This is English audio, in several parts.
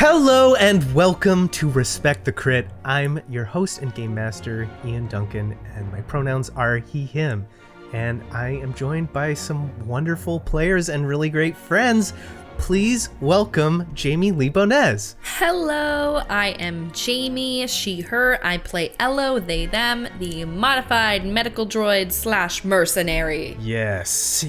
Hello and welcome to Respect the Crit. I'm your host and game master, Ian Duncan, and my pronouns are he, him. And I am joined by some wonderful players and really great friends. Please welcome Jamie Lee-Bonés. Hello, I am Jamie, she, her. I play Ello, they, them, the modified medical droid / mercenary. Yes.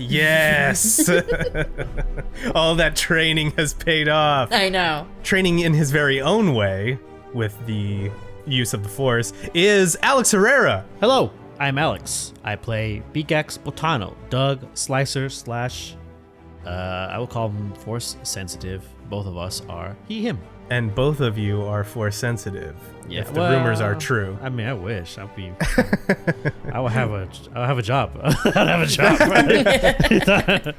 All that training has paid off. I know. Training in his very own way, with the use of the Force, is Alex Herrera. Hello, I'm Alex. I play Beegax Botano, Doug Slicer / I will call him Force sensitive. Both of us are he, him. And both of you are Force sensitive. Yeah, if the rumors are true. I mean, I wish. I would have a job. I'd have a job. Right?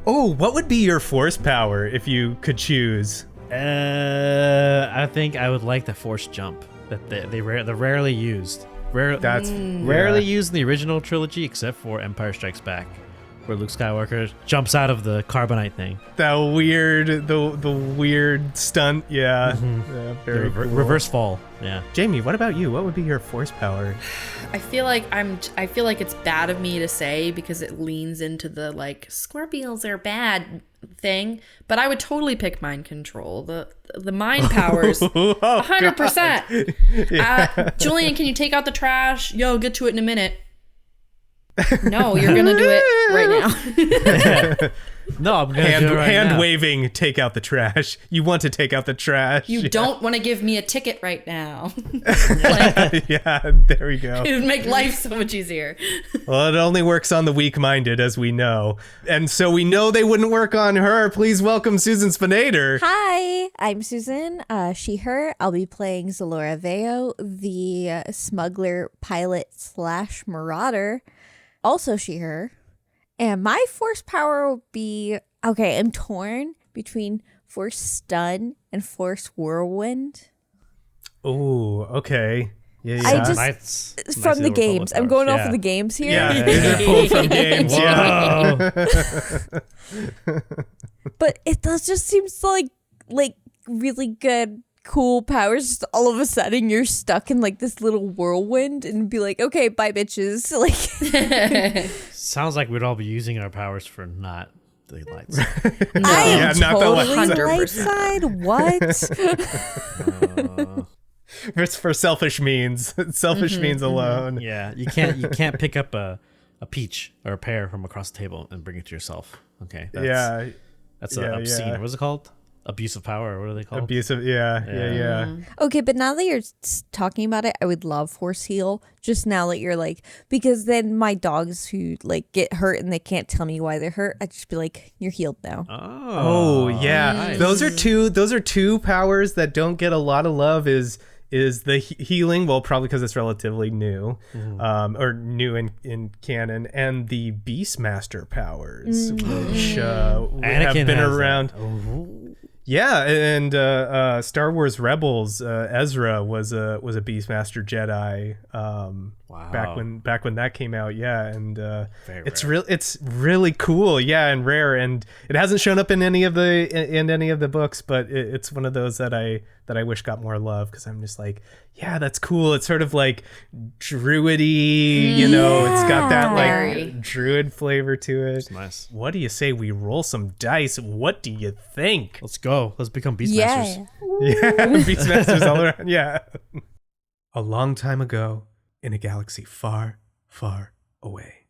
Oh, what would be your Force power if you could choose? I think I would like the Force jump that they're rarely used. Rarely used in the original trilogy, except for Empire Strikes Back, where Luke Skywalker jumps out of the carbonite thing. That weird, the weird stunt, yeah. Mm-hmm. Yeah, very cool. Reverse fall, yeah. Jamie, what about you? What would be your Force power? I feel like it's bad of me to say because it leans into the like Scorpions are bad thing, but I would totally pick mind control. The mind powers, 100%. Yeah. Julian, can you take out the trash? Yo, get to it in a minute. No, you're gonna do it right now. No, I'm gonna do it right hand now. waving, take out the trash. You want to take out the trash. You don't want to give me a ticket right now. Yeah, there we go. It would make life so much easier. Well, it only works on the weak-minded, as we know. And so we know they wouldn't work on her. Please welcome Susan Spenader. Hi, I'm Susan, she, her. I'll be playing Xelora Veo, the smuggler pilot / marauder. Also she, her. And my Force power will be... Okay, I'm torn between Force Stun and Force Whirlwind. Oh, okay. Yeah. Nice from the games. I'm going off of the games here. Yeah, these are pulled from games. Yeah. But it does just seems like really good, cool powers. Just all of a sudden you're stuck in like this little whirlwind and be like, okay, bye bitches. Like Sounds like we'd all be using our powers for not the light side. No, I am not totally the light side. What? It's for selfish means. Selfish means alone. Yeah, you can't pick up a peach or a pear from across the table and bring it to yourself. Okay. That's obscene. Yeah. What's it called? Abuse of power. What are they called? Abusive. Yeah. Okay, but now that you're talking about it, I would love Force Heal. Just now that you're like, because then my dogs who like get hurt and they can't tell me why they're hurt, I'd just be like, you're healed now. Oh yeah. Nice. Those are two powers that don't get a lot of love. Is the healing, well, probably because it's relatively new, or new in canon, and the Beastmaster powers, which have been around. Yeah, and Star Wars Rebels, Ezra was a Beastmaster Jedi. Wow. Back when that came out, yeah, and it's rare. it's really cool, yeah, and rare, and it hasn't shown up in any of the books, but it's one of those that I wish got more love, because I'm just like, yeah, that's cool. It's sort of like druidy, you know, it's got that like druid flavor to it. It's nice. What do you say we roll some dice? What do you think? Let's go. Let's become Beastmasters. Yeah, Beastmasters all around. Yeah. A long time ago, in a galaxy far, far away.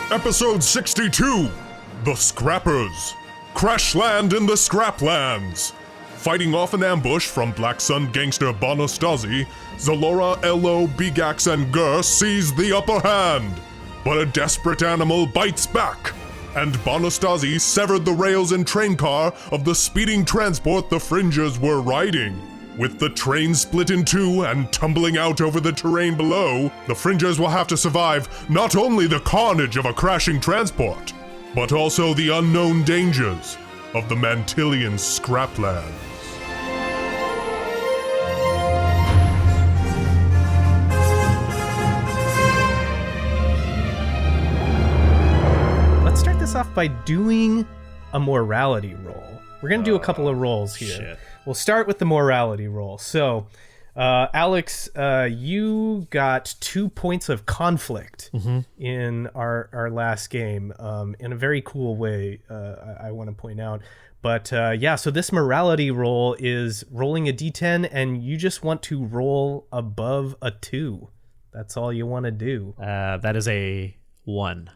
Episode 62, The Scrappers. Crash land in the Scraplands. Fighting off an ambush from Black Sun gangster Bonostasi, Xelora, Ello, Beegax, and Gur seize the upper hand. But a desperate animal bites back, and Bonostasi severed the rails and train car of the speeding transport the fringers were riding. With the train split in two and tumbling out over the terrain below, the fringers will have to survive not only the carnage of a crashing transport, but also the unknown dangers of the Mantillian Scraplands. by doing a morality roll. We're going to do a couple of rolls here. Shit. We'll start with the morality roll. So, Alex, you got 2 points of conflict in our last game in a very cool way, I want to point out. But so this morality roll is rolling a d10, and you just want to roll above a 2. That's all you want to do. That is a 1.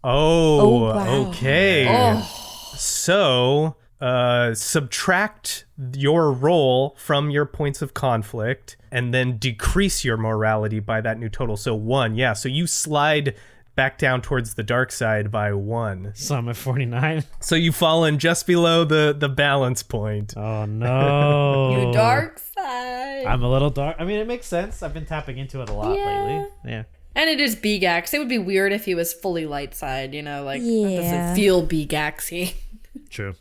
Oh, wow. okay. Oh. So, subtract your roll from your points of conflict and then decrease your morality by that new total. So 1, yeah. So you slide back down towards the dark side by 1. So I'm at 49. So you've fallen just below the balance point. Oh, no. You dark side. I'm a little dark. I mean, it makes sense. I've been tapping into it a lot lately. Yeah. And it is Beegax. It would be weird if he was fully light side, you know, like that Yeah. doesn't feel Beegaxy. True.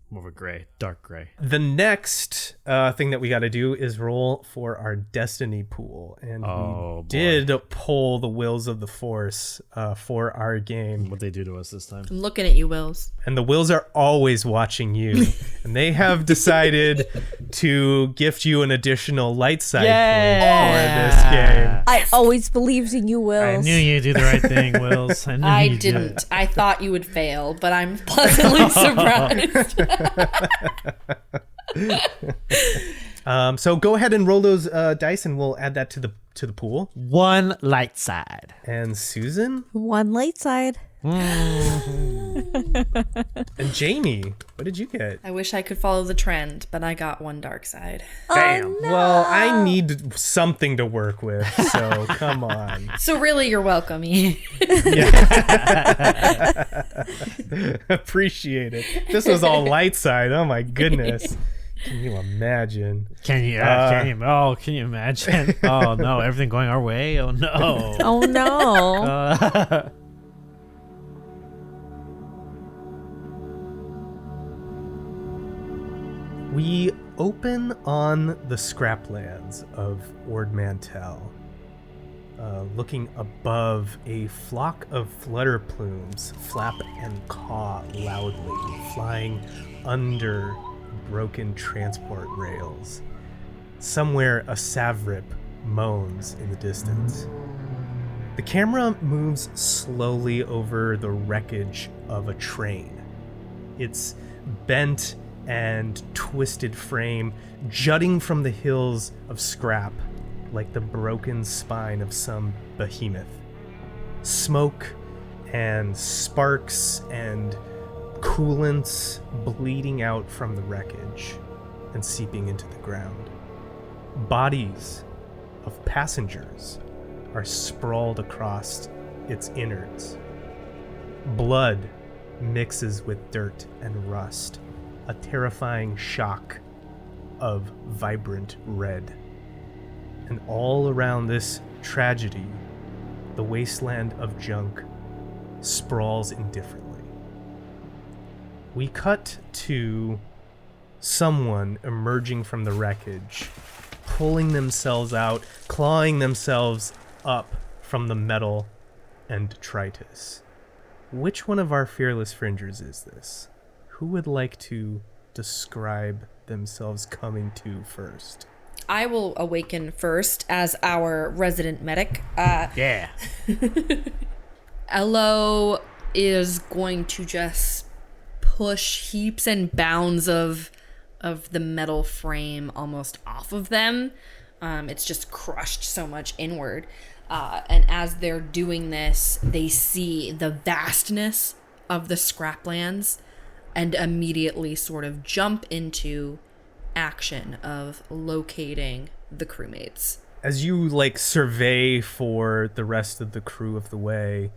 More of a gray. Dark gray. The next thing that we got to do is roll for our destiny pool. And Oh, we boy. did pull the Wills of the Force for our game. What'd they do to us this time? I'm looking at you, Wills. And the Wills are always watching you. And they have decided to gift you an additional light side point for this game. I always believed in you, Wills. I knew you'd do the right thing, Wills. I knew I you'd do didn't. it. I thought you would fail, but I'm pleasantly surprised. So go ahead and roll those dice, and we'll add that to the pool. 1 light side. And Susan 1 light side. and Jamie, what did you get? I wish I could follow the trend, but I got 1 dark side. Damn. Well, I need something to work with, so come on. So really, you're welcome. Ian. Appreciate it. This was all light side. Oh my goodness. Can you imagine? Can you imagine? Oh, no. Everything going our way? Oh, no. Oh no. We open on the scraplands of Ord Mantell, looking above a flock of flutter plumes flap and caw loudly, flying under broken transport rails. Somewhere a savrip moans in the distance. The camera moves slowly over the wreckage of a train. Its bent and twisted frame jutting from the hills of scrap like the broken spine of some behemoth. Smoke and sparks and coolants bleeding out from the wreckage and seeping into the ground. Bodies of passengers are sprawled across its innards. Blood mixes with dirt and rust, a terrifying shock of vibrant red. And all around this tragedy, the wasteland of junk sprawls indifferently. We cut to someone emerging from the wreckage, pulling themselves out, clawing themselves up from the metal and detritus. Which one of our fearless fringers is this? Who would like to describe themselves coming to first? I will awaken first as our resident medic. Yeah. Elo is going to just push heaps and bounds of the metal frame almost off of them. It's just crushed so much inward. And as they're doing this, they see the vastness of the scraplands and immediately sort of jump into action of locating the crewmates. As you survey for the rest of the crew of the way,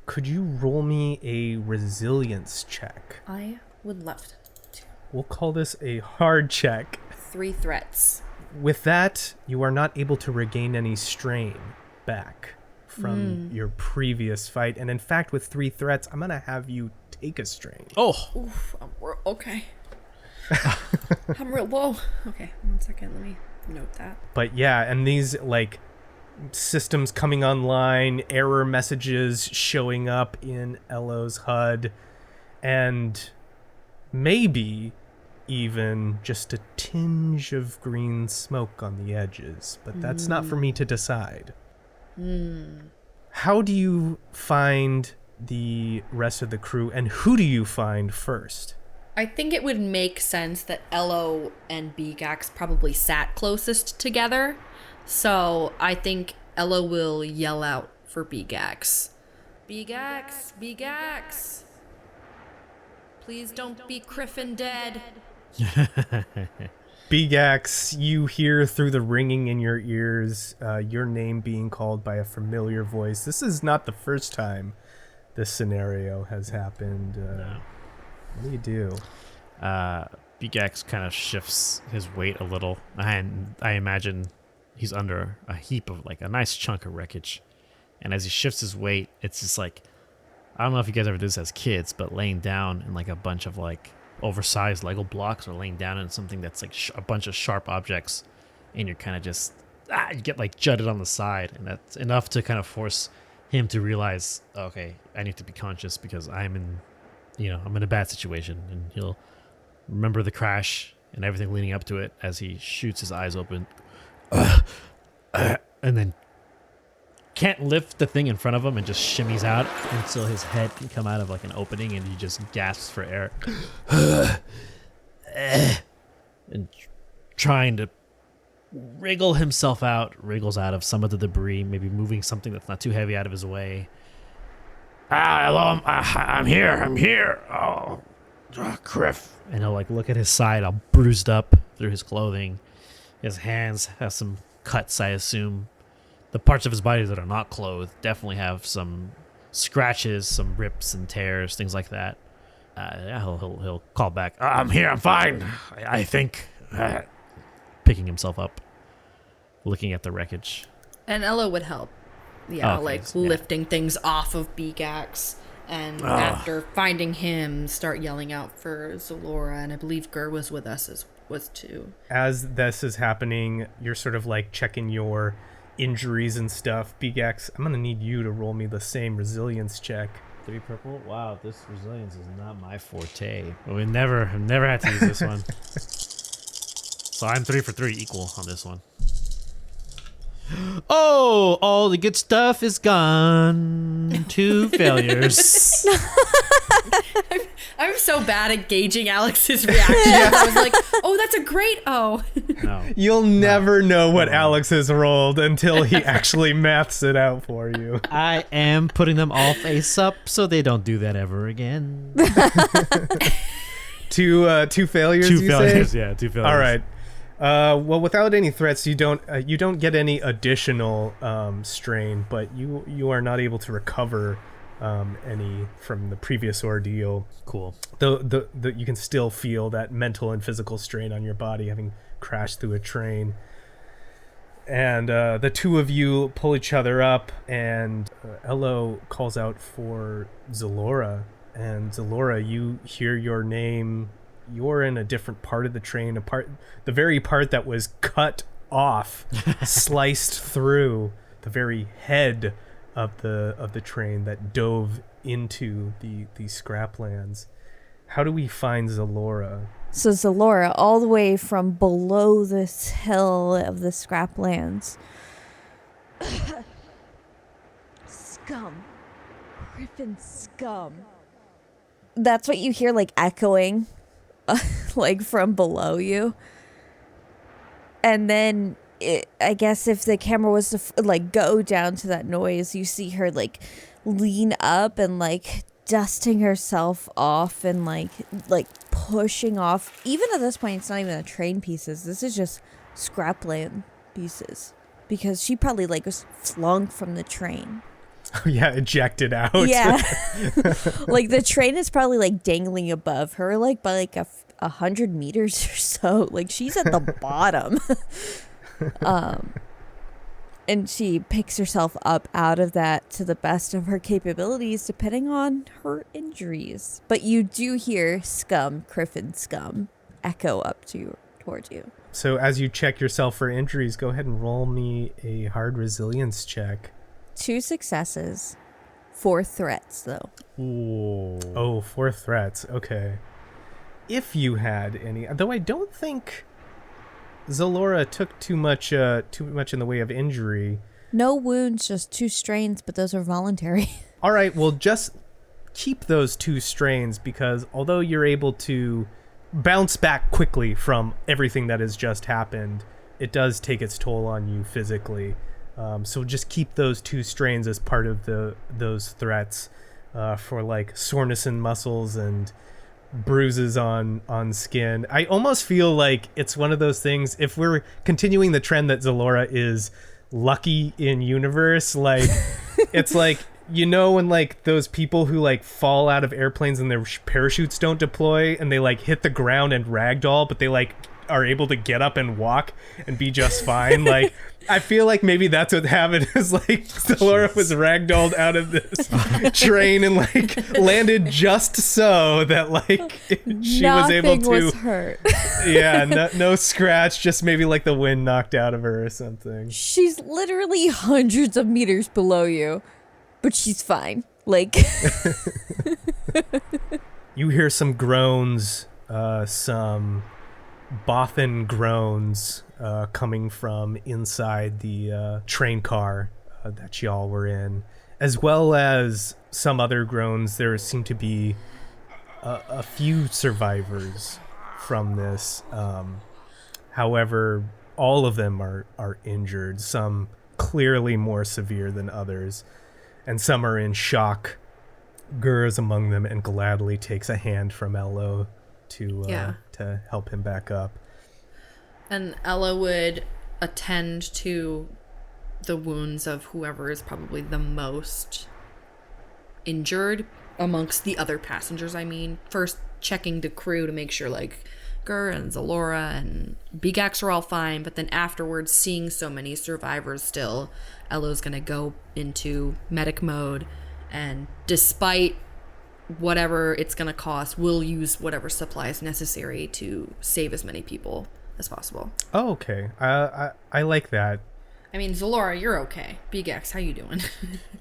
could you roll me a resilience check? I would love to. We'll call this a hard check. 3 threats. With that, you are not able to regain any strain back from your previous fight. And in fact, with 3 threats, I'm going to have you take a strain. Oh. Oof, okay. I'm real low. Okay, 1 second. Let me note that. But yeah, and these systems coming online, error messages showing up in Elo's HUD, and maybe even just a tinge of green smoke on the edges. But that's not for me to decide. How do you find the rest of the crew, and who do you find first? I think it would make sense that Elo and Beegax probably sat closest together. So I think Elo will yell out for Beegax. Beegax, Beegax. Please don't be Criffin dead. Beegax, you hear through the ringing in your ears your name being called by a familiar voice. This is not the first time this scenario has happened. No. What do you do? Beegax kind of shifts his weight a little, and I imagine he's under a heap of like a nice chunk of wreckage. And as he shifts his weight, it's just like, I don't know if you guys ever did this as kids, but laying down in like a bunch of like oversized Lego blocks, or laying down in something that's like a bunch of sharp objects, and you're kind of just you get like jutted on the side, and that's enough to kind of force him to realize, okay, I need to be conscious because I'm in a bad situation. And he'll remember the crash and everything leading up to it as he shoots his eyes open, and then can't lift the thing in front of him and just shimmies out until his head can come out of like an opening, and he just gasps for air and trying to wriggles out of some of the debris, maybe moving something that's not too heavy out of his way. Hello, I'm here. Oh, Criff. And he'll like look at his side, all bruised up through his clothing. His hands have some cuts, I assume. The parts of his body that are not clothed definitely have some scratches, some rips and tears, things like that. He'll call back. I'm here. I'm fine. I think. Picking himself up, looking at the wreckage. And Elo would help. Yeah, lifting things off of Beegax. And after finding him, start yelling out for Xelora. And I believe Gur was with us was too. As this is happening, you're sort of like checking your injuries and stuff. Beegax, I'm gonna need you to roll me the same resilience check. 3 purple. Wow, this resilience is not my forte. I've never had to use this one. So I'm 3 for 3 equal on this one. Oh, all the good stuff is gone. 2 failures. I'm so bad at gauging Alex's reaction. I was like, oh, that's a great No. You'll never know what Alex has rolled until he actually maths it out for you. I am putting them all face up so they don't do that ever again. 2 failures, Two you failures, say? yeah, 2 failures. All right. Well, without any threats, you don't get any additional strain, but you are not able to recover any from the previous ordeal. Cool. The you can still feel that mental and physical strain on your body, having crashed through a train. And the two of you pull each other up, and Elo calls out for Xelora. And Xelora, you hear your name. You're in a different part of the train, the very part that was cut off, sliced through the very head of the train that dove into the Scraplands. How do we find Xelora? So Xelora, all the way from below this hill of the Scraplands. Scum. Griffin scum. That's what you hear, like, echoing, like, from below you. And then, I guess if the camera was to, like, go down to that noise, you see her, like, lean up and, like, dusting herself off and, like pushing off. Even at this point, it's not even the train pieces. This is just Scrapland pieces. Because she probably, like, was flung from the train. Oh, yeah, ejected out. Yeah. Like, the train is probably, like, dangling above her, like, by, like, 100 meters or so. Like, she's at the bottom. And she picks herself up out of that to the best of her capabilities, depending on her injuries. But you do hear scum, Griffin scum, echo up to you, towards you. So as you check yourself for injuries, go ahead and roll me a hard resilience check. 2 successes, 4 threats though. Ooh. Oh, 4 threats. Okay. If you had any, though I don't think Xelora took too much in the way of injury. No wounds, just 2 strains, but those are voluntary. All right, well, just keep those 2 strains, because although you're able to bounce back quickly from everything that has just happened, it does take its toll on you physically. So just keep those 2 strains as part of those threats for like soreness in muscles and bruises on skin. I almost feel like it's one of those things, if we're continuing the trend that Xelora is lucky in universe, like it's like, you know, when like those people who like fall out of airplanes and their parachutes don't deploy and they like hit the ground and ragdoll, but they like are able to get up and walk and be just fine. Like, I feel like maybe that's what happened, is like Xelora was ragdolled out of this train and like landed just so that like she was able to. Was hurt. Yeah, no scratch, just maybe like the wind knocked out of her or something. She's literally hundreds of meters below you, but she's fine. Like, you hear some groans, some Bothan groans coming from inside the train car that y'all were in, as well as some other groans. There seem to be a few survivors from this. However, all of them are injured, some clearly more severe than others, and some are in shock. Gur is among them and gladly takes a hand from Elo to help him back up. And Ella would attend to the wounds of whoever is probably the most injured amongst the other passengers. I mean, first checking the crew to make sure like Gur and Xelora and Beegax are all fine, but then afterwards, seeing so many survivors still, Ella's gonna go into medic mode, and despite whatever it's gonna cost, we'll use whatever supplies necessary to save as many people as possible. Oh, okay. I like that. I mean, Xelora, you're okay. Beegax, how you doing?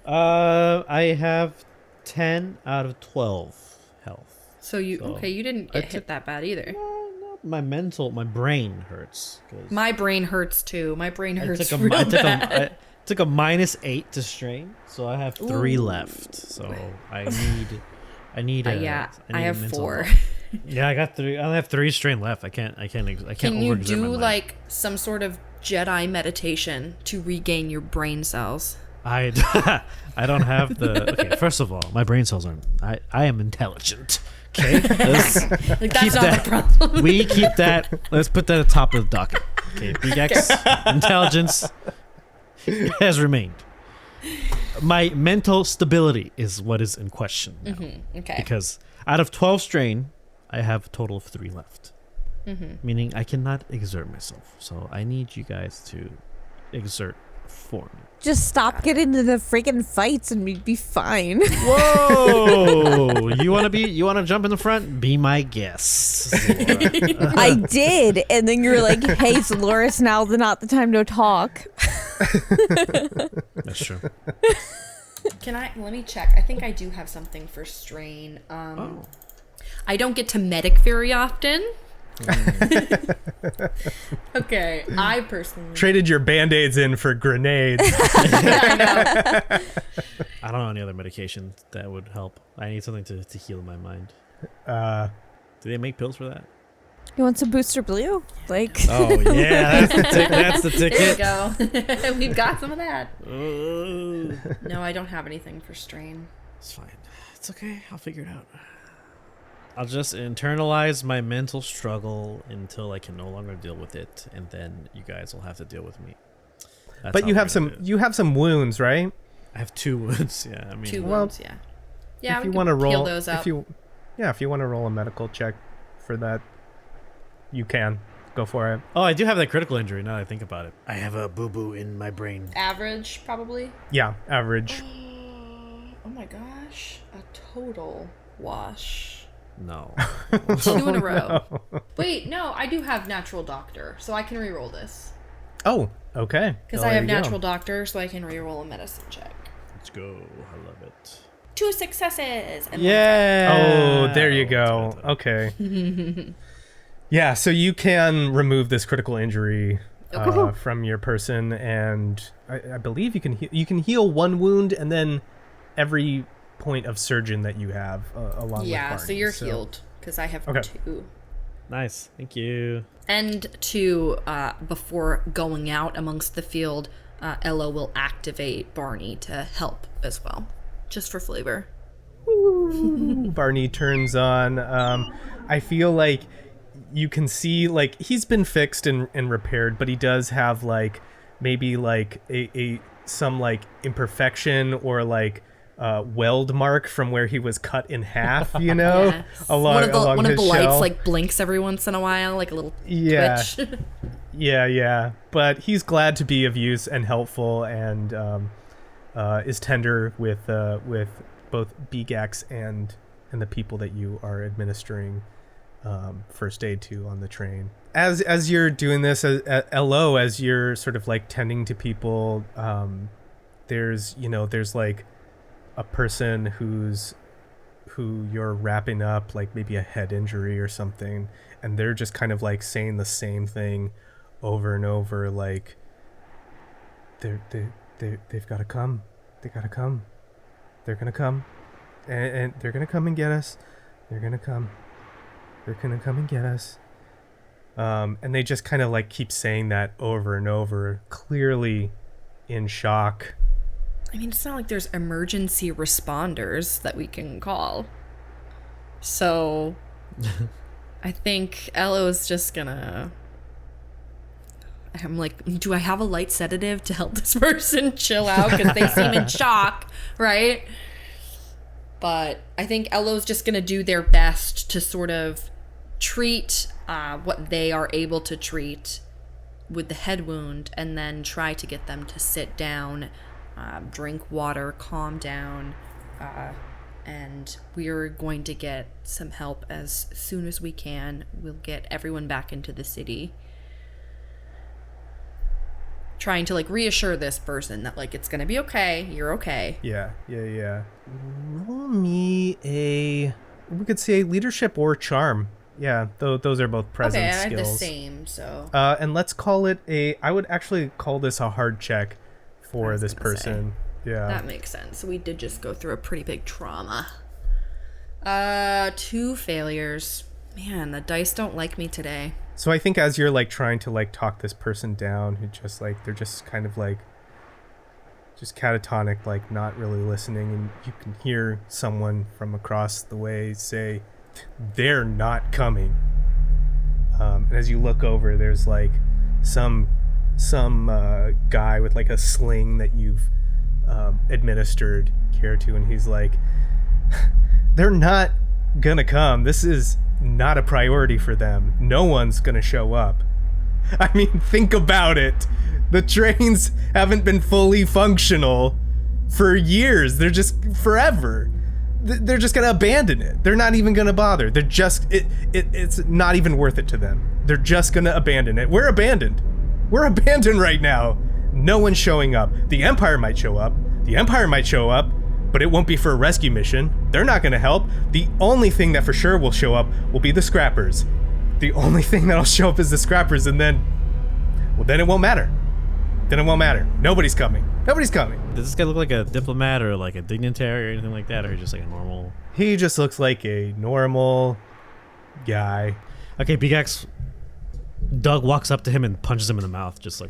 I have 10 out of 12 health. So you didn't get hit that bad either. My brain hurts. My brain hurts too. My brain hurts I took a -8 to strain, so I have 3 left. So I need. I have 4. Yeah, I got 3. I only have 3 strain left. I can't. Can you do like some sort of Jedi meditation to regain your brain cells? I don't have the. Okay, first of all, my brain cells aren't. I am intelligent. Okay, that's not the problem. We keep that. Let's put that at the top of the docket. Okay, Beegax intelligence has remained. My mental stability is what is in question now. Mm-hmm. Okay. Because out of 12 strain, I have a total of 3 left. Mm-hmm. Meaning I cannot exert myself. So I need you guys to exert for me. just stop getting into the freaking fights and we'd be fine. Whoa! You want to jump in the front? Be my guest. I did, and then you're like, "Hey, Xelora, now's not the time to talk." That's true. Let me check. I think I do have something for strain. I don't get to medic very often. Okay, I personally traded your band-aids in for grenades. I know. I don't know any other medication that would help. I need something to heal my mind. Do they make pills for that? You want some Booster Blue? Like, oh yeah, that's the ticket. There you go. We've got some of that. No, I don't have anything for strain. It's fine. It's okay. I'll figure it out. I'll just internalize my mental struggle until I can no longer deal with it, and then you guys will have to deal with me. That's but you have some wounds, right? I have 2 wounds. Yeah, I mean 2 wounds. Yeah. Yeah. If you want to roll those up. if you want to roll a medical check for that, you can go for it. Oh, I do have that critical injury. Now that I think about it, I have a boo boo in my brain. Average, probably. Yeah, average. Oh my gosh, a total wash. No. 2 in a row. Wait, no, I do have natural doctor, so I can reroll this. Oh, okay. Because I have natural doctor, so I can reroll a medicine check. Let's go. I love it. 2 successes. And Oh, there you go. Okay. Yeah, so you can remove this critical injury from your person, and I believe you can heal 1 wound, and then every point of surgeon that you have along with Barney. So you're healed because I have 2. Nice. Thank you. And before going out amongst the field, Ella will activate Barney to help as well, just for flavor. Barney turns on. I feel like you can see, like, he's been fixed and repaired, but he does have, like, maybe, like, some, like, imperfection or, like, weld mark from where he was cut in half, you know? Yes. along one of the his lights, shell. like, blinks every once in a while, like a little twitch. Yeah. But he's glad to be of use and helpful, and is tender with both Beegax and the people that you are administering first aid to on the train. As you're doing this at LO, as you're sort of like tending to people, there's like a person who you're wrapping up, like maybe a head injury or something, and they're just kind of like saying the same thing over and over, like they've got to come, they're gonna come, and they're gonna come and get us, they're gonna come and get us. And they just kind of like keep saying that over and over, clearly in shock. I mean, it's not like there's emergency responders that we can call. So I think Ella's just gonna... I'm like, do I have a light sedative to help this person chill out? Because they seem in shock, right? But I think Ella's just gonna do their best to sort of treat what they are able to treat with the head wound, and then try to get them to sit down, drink water, calm down, and we're going to get some help as soon as we can. We'll get everyone back into the city. Trying to like reassure this person that like it's gonna be okay, you're okay. Yeah. Roll me we could say leadership or charm. Yeah, those are both presence okay, I skills. have the same, so. And let's call it I would actually call this a hard check for this person. Yeah. That makes sense. We did just go through a pretty big trauma. 2 failures. Man, the dice don't like me today. So I think as you're like trying to like talk this person down, who just like they're just kind of like just catatonic, like not really listening, and you can hear someone from across the way say, "They're not coming." And as you look over, there's like some guy with like a sling that you've administered care to, and he's like, "They're not gonna come. This is not a priority for them. No one's gonna show up." I mean, think about it. The trains haven't been fully functional for years. They're just forever. They're just gonna abandon it. They're not even gonna bother. They're just it's not even worth it to them. They're just gonna abandon it. We're abandoned right now. No one's showing up. The Empire might show up, but it won't be for a rescue mission. They're not gonna help. The only thing that for sure will show up will be the scrappers. The only thing that'll show up is the scrappers, and then it won't matter. Nobody's coming. Does this guy look like a diplomat or like a dignitary or anything like that, or just like a normal? He just looks like a normal guy. Okay, Beegax. Doug walks up to him and punches him in the mouth, just like,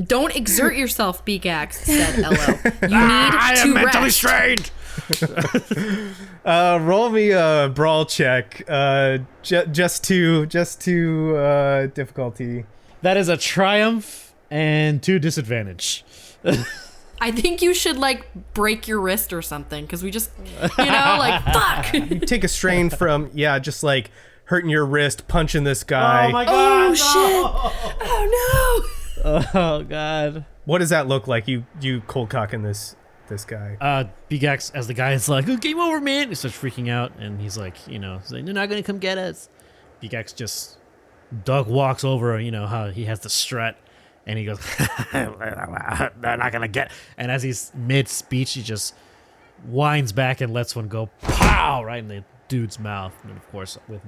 Don't exert yourself, Beegax, said Ello. You need I to am mentally rest. strained. Roll me a brawl check. Just to difficulty. That is a triumph and 2 disadvantage. I think you should like break your wrist or something, because we just, like, fuck. You take a strain from just like hurting your wrist, punching this guy. Oh my god! Oh shit! Oh no! Oh god! What does that look like? You cold cocking this this guy? Beegax, as the guy is like, oh, game over, man. He starts freaking out, and he's like, he's like, they're not going to come get us. Beegax just, Doug walks over, how he has the strut, and he goes, they're not going to get. And as he's mid-speech, he just winds back and lets one go, pow, right in the dude's mouth. And of course, with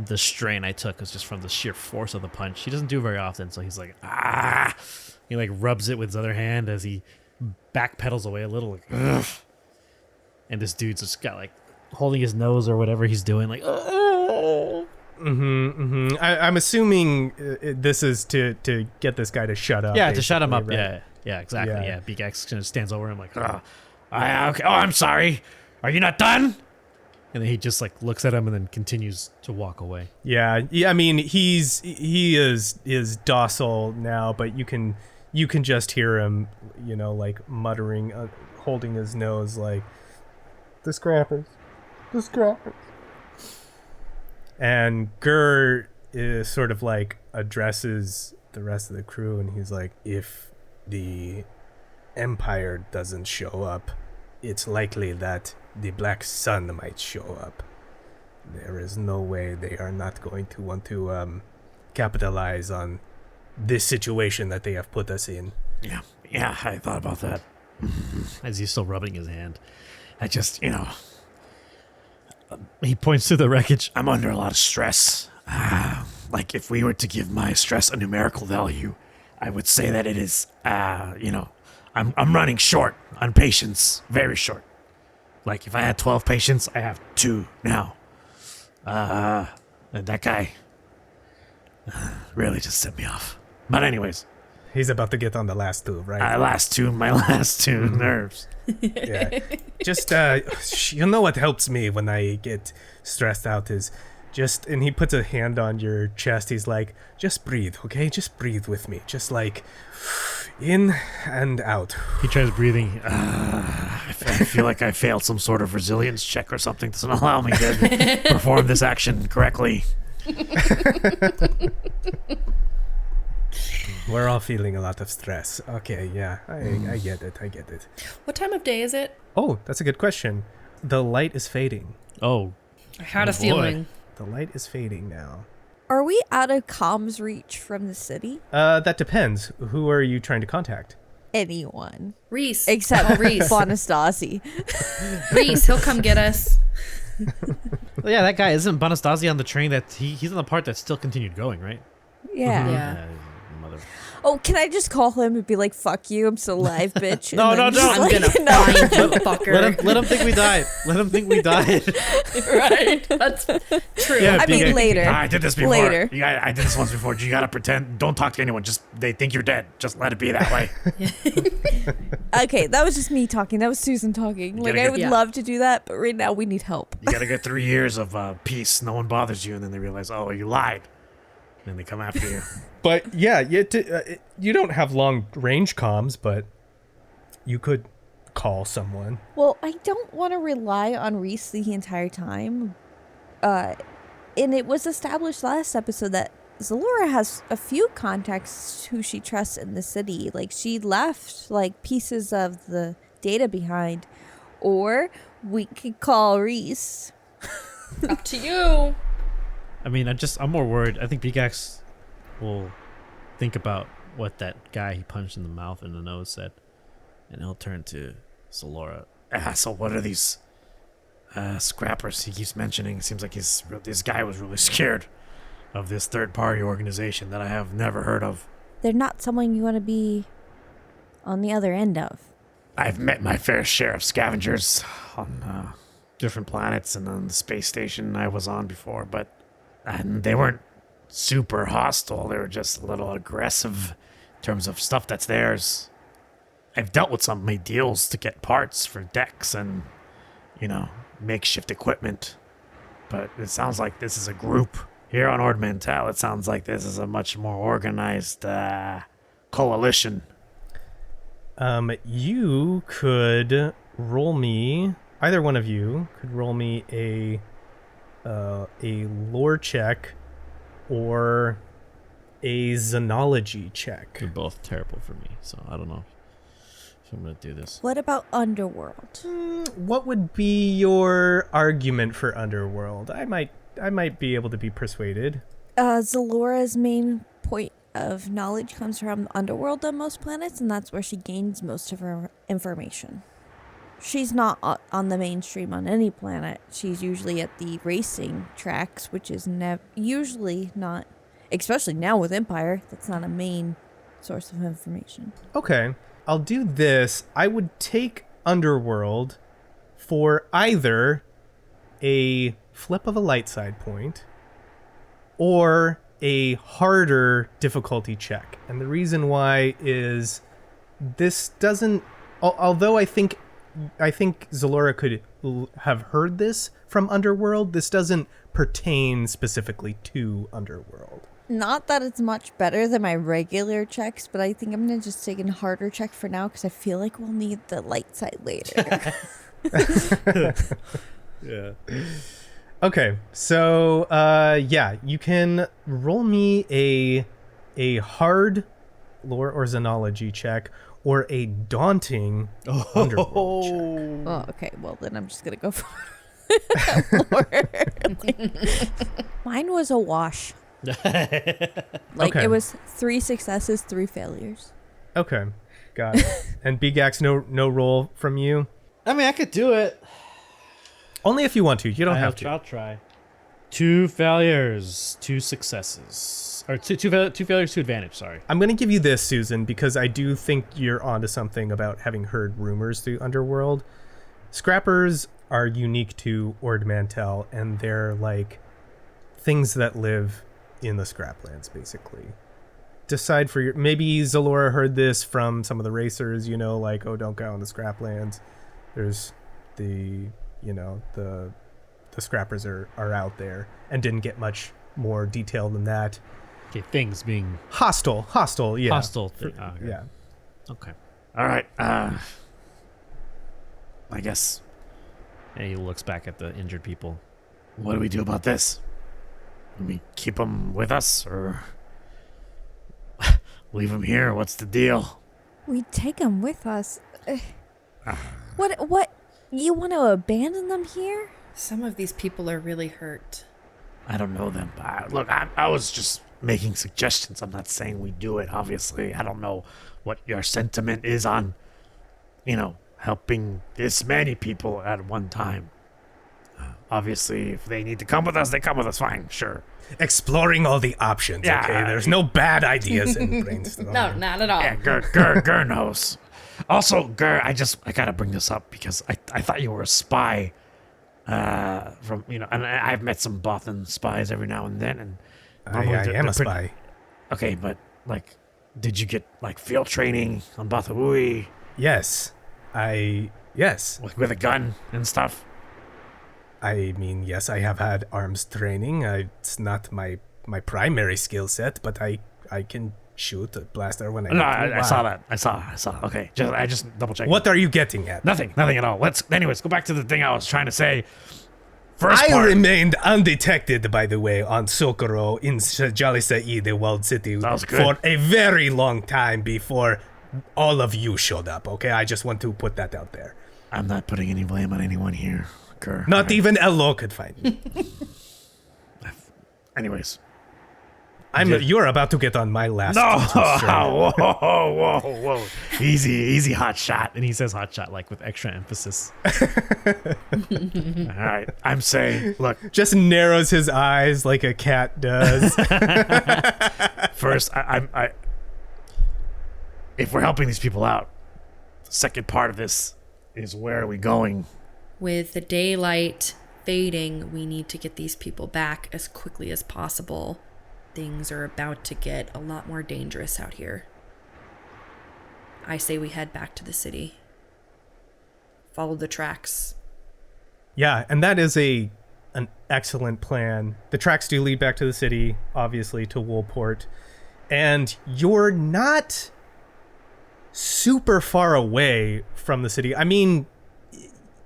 the strain I took was just from the sheer force of the punch. He doesn't do very often, so he's like, ah. He like rubs it with his other hand as he backpedals away a little, like, ugh. And this dude's just got like holding his nose or whatever he's doing, like, ugh. I'm assuming this is to get this guy to shut up. Yeah, to shut him up. Right? Yeah, exactly. Yeah, Beegax kind of stands over him like, okay. Oh, I'm sorry. Are you not done? And then he just like looks at him and then continues to walk away. Yeah. I mean, he is docile now, but you can just hear him, like muttering, holding his nose, like, the scrappers. And Gur is sort of like addresses the rest of the crew, and he's like, if the Empire doesn't show up, it's likely that the Black Sun might show up. There is no way they are not going to want to capitalize on this situation that they have put us in. Yeah, I thought about that. As he's still rubbing his hand. I just, he points to the wreckage. I'm under a lot of stress. Like, if we were to give my stress a numerical value, I would say that it is, I'm running short on patience. Very short. Like, if I had 12 patients, I have 2 now. And that guy really just set me off. But anyways. He's about to get on the last 2, right? My last 2 nerves. Yeah. Just, what helps me when I get stressed out is just, and he puts a hand on your chest. He's like, just breathe, okay? Just breathe with me. Just like, in and out. He tries breathing. I feel like I failed some sort of resilience check or something. Doesn't allow me to perform this action correctly. We're all feeling a lot of stress. Okay, yeah, I get it. What time of day is it? Oh, that's a good question. The light is fading. Oh. I had a feeling. The light is fading now. Are we out of comms reach from the city? That depends. Who are you trying to contact? Anyone. Reese. Except Reese. Bonastasi. Reese, he'll come get us. Well, yeah, that guy, isn't Bonastasi on the train that he's on the part that still continued going, right? Yeah. Yeah. Mother. Oh, can I just call him and be like, fuck you, I'm still alive, bitch? No, And then no, just I'm gonna find you, fucker. Let him think we died. Let him think we died. Right. That's true. Yeah, I mean, later. I did this before. Later. I did this once before. You gotta pretend. Don't talk to anyone. Just they think you're dead. Just let it be that way. Okay, that was just me talking. That was Susan talking. Like, I would love to do that, but right now we need help. You gotta get 3 years of peace. No one bothers you, and then they realize, oh, you lied. And then they come after you. But yeah, you don't have long range comms, but you could call someone. Well, I don't want to rely on Reese the entire time. And it was established last episode that Xelora has a few contacts who she trusts in the city. Like, she left, like, pieces of the data behind. Or we could call Reese. Up to you. I mean, I'm more worried. I think Beegax will think about what that guy he punched in the mouth and the nose said, and he'll turn to Xelora. So what are these scrappers he keeps mentioning? It seems like this guy was really scared of this third-party organization that I have never heard of. They're not someone you want to be on the other end of. I've met my fair share of scavengers on different planets and on the space station I was on before, and they weren't super hostile. They were just a little aggressive in terms of stuff that's theirs. I've dealt with some, made deals to get parts for decks and, makeshift equipment. But it sounds like this is a group. Here on Ord Mantell, it sounds like this is a much more organized coalition. You could roll me, either one of you could roll me a lore check or a xenology check. They're both terrible for me, so I don't know So I'm gonna do this. What about Underworld? What would be your argument for Underworld? I might be able to be persuaded. Zelora's main point of knowledge comes from Underworld on most planets, and that's where she gains most of her information. She's not on the mainstream on any planet. She's usually at the racing tracks, which is usually not, especially now with Empire, that's not a main source of information. Okay, I'll do this. I would take Underworld for either a flip of a light side point or a harder difficulty check. And the reason why is this doesn't, although I think Xelora could have heard this from Underworld, this doesn't pertain specifically to Underworld. Not that it's much better than my regular checks, but I think I'm going to just take a harder check for now because I feel like we'll need the light side later. Yeah. Okay, so yeah, you can roll me a hard lore or xenology check or a daunting Underworld check. Oh, okay. Well, then I'm just going to go for Mine was a wash. Okay. It was 3 successes, 3 failures. Okay, got it. And Beegax, no roll from you? I mean, I could do it. Only if you want to. You don't have to. I'll try. 2 failures, 2 successes. Or two failures, 2 advantage, sorry. I'm going to give you this, Susan, because I do think you're onto something about having heard rumors through Underworld. Scrappers are unique to Ord Mantell, and they're like things that live in the Scraplands, basically. Decide for your... Maybe Xelora heard this from some of the racers, like, oh, don't go in the Scraplands. There's the Scrappers are out there, and didn't get much more detail than that. Okay, things being... Hostile, yeah. Hostile thing. Oh, okay. Yeah. Okay. All right. I guess. And he looks back at the injured people. What do we do about this? Do we keep them with us or leave them here? What's the deal? We take them with us. What? You want to abandon them here? Some of these people are really hurt. I don't know them. Look, I was just making suggestions. I'm not saying we do it, obviously. I don't know what your sentiment is on, helping this many people at one time. Obviously, if they need to come with us, they come with us. Fine, sure. Exploring all the options, Yeah. okay? There's no bad ideas in brainstorming. No, not at all. Yeah, Gur knows. Also, Gur, I gotta bring this up because I thought you were a spy. From and I've met some Bothan spies every now and then, and I am a spy. Okay, but did you get field training on Bathawui? Yes. Yes. With a gun and stuff? I mean, yes, I have had arms training. It's not my primary skill set, but I can shoot a blaster when I need to. I saw that. I saw. Okay, I just double checked. What are you getting at? Nothing at all. Anyways, go back to the thing I was trying to say. I remained undetected, by the way, on Socorro in Jalisai, the walled city, for a very long time before all of you showed up, okay? I just want to put that out there. I'm not putting any blame on anyone here, Gur. Not even Elo could find me. Anyways. You're about to get on my last. No! Whoa. Easy hot shot. And he says hot shot with extra emphasis. All right. I'm saying, look. Just narrows his eyes like a cat does. First, I if we're helping these people out, the second part of this is where are we going? With the daylight fading, we need to get these people back as quickly as possible. Things are about to get a lot more dangerous out here. I say we head back to the city. Follow the tracks. Yeah, and that is an excellent plan. The tracks do lead back to the city, obviously, to Woolport. And you're not super far away from the city. I mean,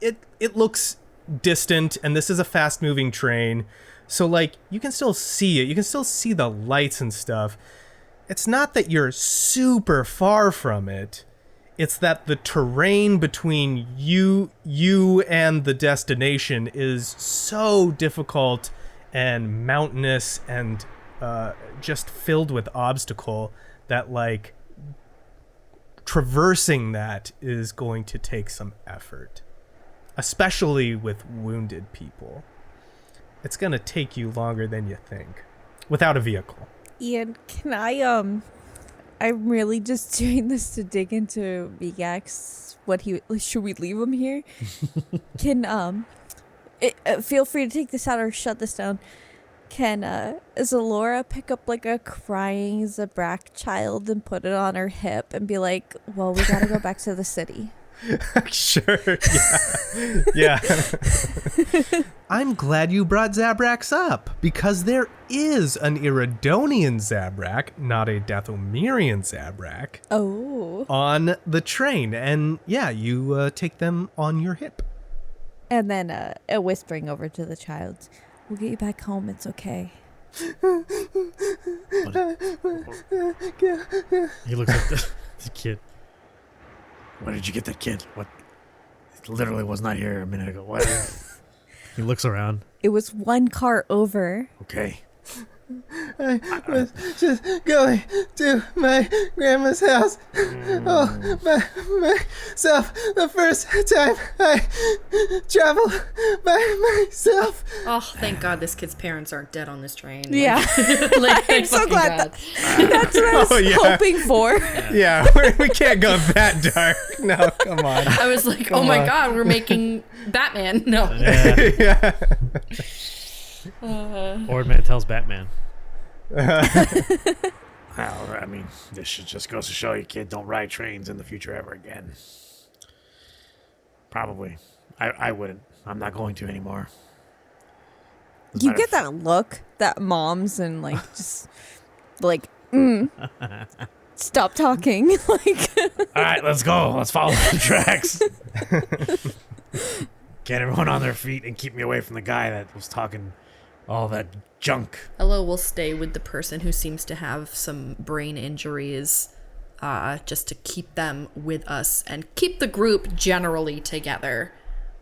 it looks distant, and this is a fast-moving train. So, you can still see it. You can still see the lights and stuff. It's not that you're super far from it. It's that the terrain between you and the destination is so difficult and mountainous and just filled with obstacle that like traversing that is going to take some effort, especially with wounded people. It's going to take you longer than you think without a vehicle. Ian, can I'm really just doing this to dig into Beegax. Should we leave him here? Can feel free to take this out or shut this down. Can Xelora pick up like a crying Zabrak child and put it on her hip and be like, well, we gotta go back to the city? Sure, yeah. I'm glad you brought Zabraks up, because there is an Iridonian Zabrak, not a Dathomirian Zabrak, on the train. And yeah, you take them on your hip. And then whispering over to the child, we'll get you back home, it's okay. He looks at the kid. Where did you get that kid? What? It literally was not here a minute ago. What? He looks around. It was one car over. Okay. I was just going to my grandma's house all by myself. The first time I traveled by myself. Oh, thank God this kid's parents aren't dead on this train. Yeah. Like, I'm so glad that's what I was yeah. hoping for. Yeah, we can't go that dark. No, come on. I was like, oh my God, we're making Batman. No. Yeah. Ordman tells Batman. Well, I mean, this should just goes to show you, kid, don't ride trains in the future ever again. Probably. I wouldn't. I'm not going to anymore. You get that look that moms and like just like stop talking. Like all right, let's go. Let's follow the tracks. Get everyone on their feet and keep me away from the guy that was talking all that junk. Hello, we'll stay with the person who seems to have some brain injuries, just to keep them with us and keep the group generally together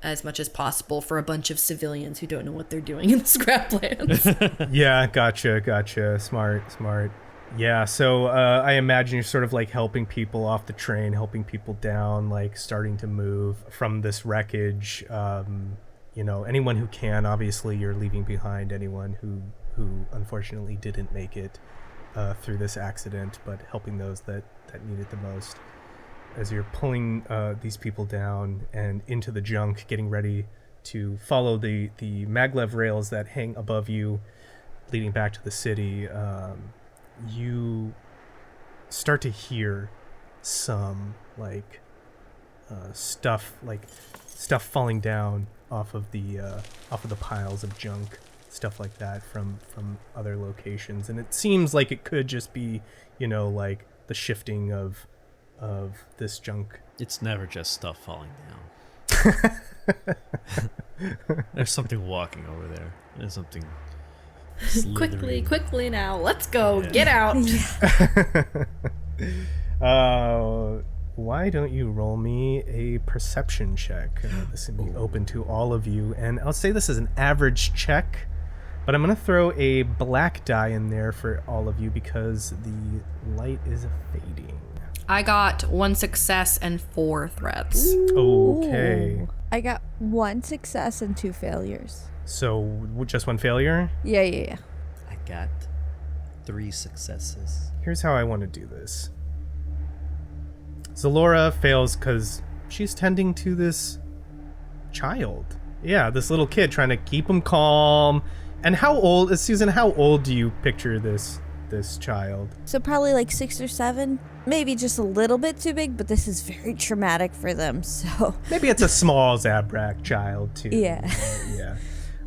as much as possible for a bunch of civilians who don't know what they're doing in the Scraplands. Yeah, gotcha. Smart. Yeah, so I imagine you're sort of like helping people off the train, helping people down, like starting to move from this wreckage. Anyone who can, obviously you're leaving behind anyone who unfortunately didn't make it through this accident, but helping those that need it the most. As you're pulling these people down and into the junk, getting ready to follow the maglev rails that hang above you, leading back to the city, you start to hear some stuff falling down off of the piles of junk, stuff like that from other locations, and it seems like it could just be like the shifting of this junk. It's never just stuff falling down. There's something walking over there. There's something slithering. Quickly now, let's go. Yeah. Get out. Why don't you roll me a perception check? This will be open to all of you, and I'll say this is an average check, but I'm going to throw a black die in there for all of you because the light is fading. I got 1 success and 4 threats. Okay. I got 1 success and 2 failures. So just 1 failure? Yeah. I got 3 successes. Here's how I want to do this. Xelora fails because she's tending to this child. Yeah, this little kid, trying to keep him calm. And how old, Susan, how old do you picture this child? So probably like 6 or 7, maybe just a little bit too big, but this is very traumatic for them, so. Maybe it's a small Zabrak child too. Yeah. Yeah.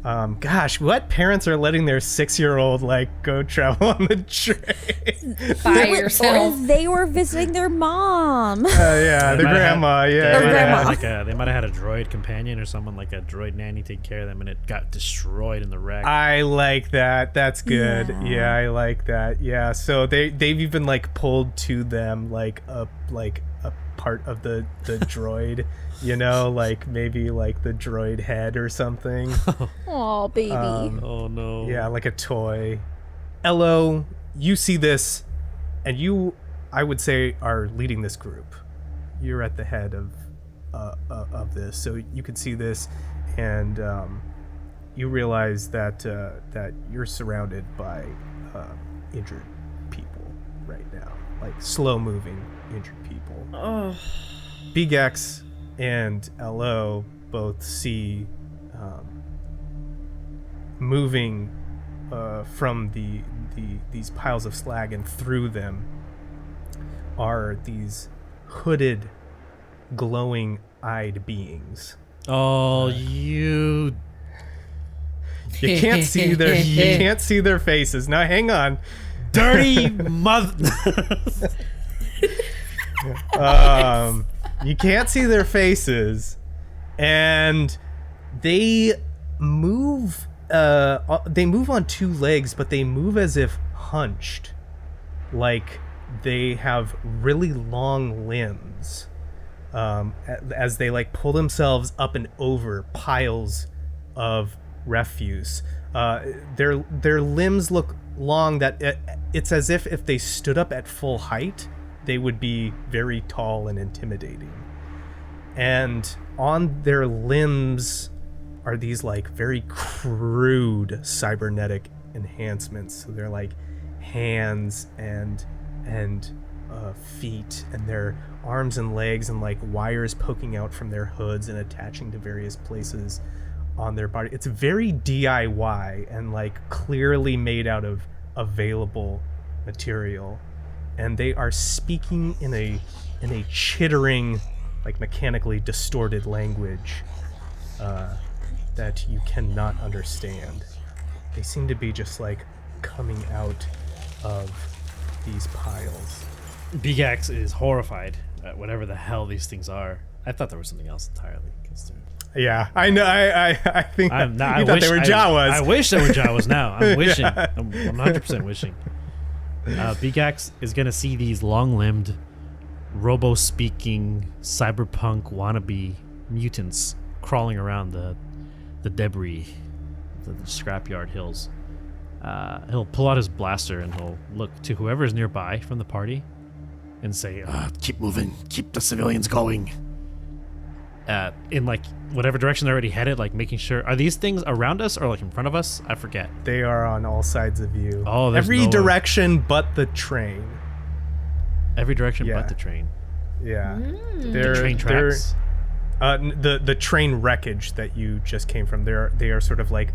Gosh, what parents are letting their 6-year-old go travel on the train by yourself? Or they were visiting their mom. Yeah, their grandma. They might have had a droid companion or someone like a droid nanny take care of them, and it got destroyed in the wreck. I like that. That's good. Yeah, I like that. Yeah, so they've even pulled to them a part of the droid, you know, like maybe like the droid head or something. Oh, baby. Oh no. Yeah, like a toy. Elo, you see this, and you, I would say, are leading this group. You're at the head of this, so you can see this, and you realize that that you're surrounded by injured people right now, like slow-moving injured people. Oh. Beegax and Lo both see moving from these piles of slag, and through them are these hooded, glowing-eyed beings. Oh, you can't see their faces. Now hang on. dirty mother. You can't see their faces, and they move on two legs, but they move as if hunched, like they have really long limbs, as they like pull themselves up and over piles of refuse. Their limbs look long, that it's as if they stood up at full height, they would be very tall and intimidating. And on their limbs are these like very crude cybernetic enhancements. So they're like hands and feet, and their arms and legs, and like wires poking out from their hoods and attaching to various places on their body. It's very DIY and like clearly made out of available material, and they are speaking in a chittering, like mechanically distorted language that you cannot understand. They seem to be just like coming out of these piles. Beegax is horrified at whatever the hell these things are. I thought there was something else entirely. Yeah, I know. I think you thought they were Jawas. I wish they were Jawas now. I'm wishing. Yeah. I'm 100% wishing. Beegax is going to see these long-limbed, robo-speaking, cyberpunk wannabe mutants crawling around the debris, the scrapyard hills. He'll pull out his blaster and he'll look to whoever is nearby from the party and say, keep moving. Keep the civilians going. In like whatever direction they're already headed, like making sure, are these things around us or like in front of us? I forget. They are on all sides of you. Oh, there's every direction but the train. Every direction but the train. Yeah. The train tracks. The train wreckage that you just came from. They are sort of like,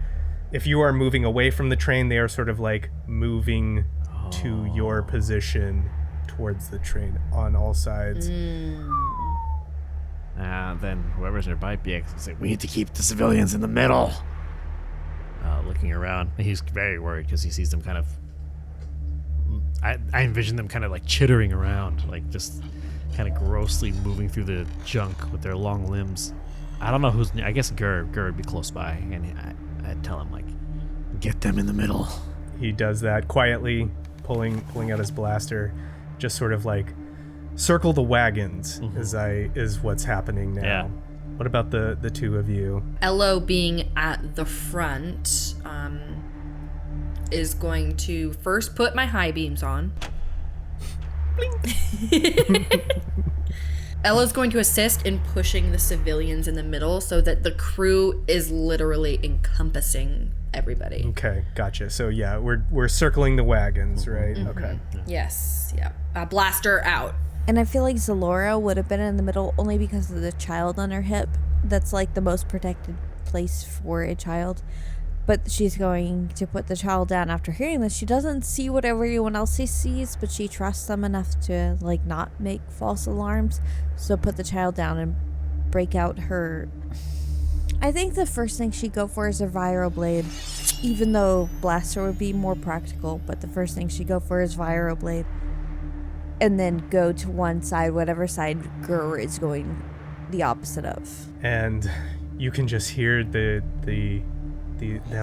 if you are moving away from the train, they are sort of like moving to your position towards the train on all sides. Then whoever's nearby, Beegax will say, We need to keep the civilians in the middle. Looking around, he's very worried because he sees them kind of. I envision them kind of like chittering around, like just kind of grossly moving through the junk with their long limbs. I don't know who's. I guess Gur would be close by, and I'd tell him like, get them in the middle. He does that quietly, pulling out his blaster, just sort of like. Circle the wagons is what's happening now. Yeah. What about the two of you? Elo being at the front is going to first put my high beams on. Elo's going to assist in pushing the civilians in the middle so that the crew is literally encompassing everybody. Okay, gotcha. So yeah, we're circling the wagons, right? Okay. Yes, yeah. Blaster out. And I feel like Xelora would have been in the middle only because of the child on her hip. That's like the most protected place for a child. But she's going to put the child down after hearing this. She doesn't see what everyone else sees, but she trusts them enough to like not make false alarms. So put the child down and break out her... I think the first thing she'd go for is a Viro Blade. Even though Blaster would be more practical, but the first thing she'd go for is Viro Blade. And then go to one side, whatever side Gur is going the opposite of. And you can just hear them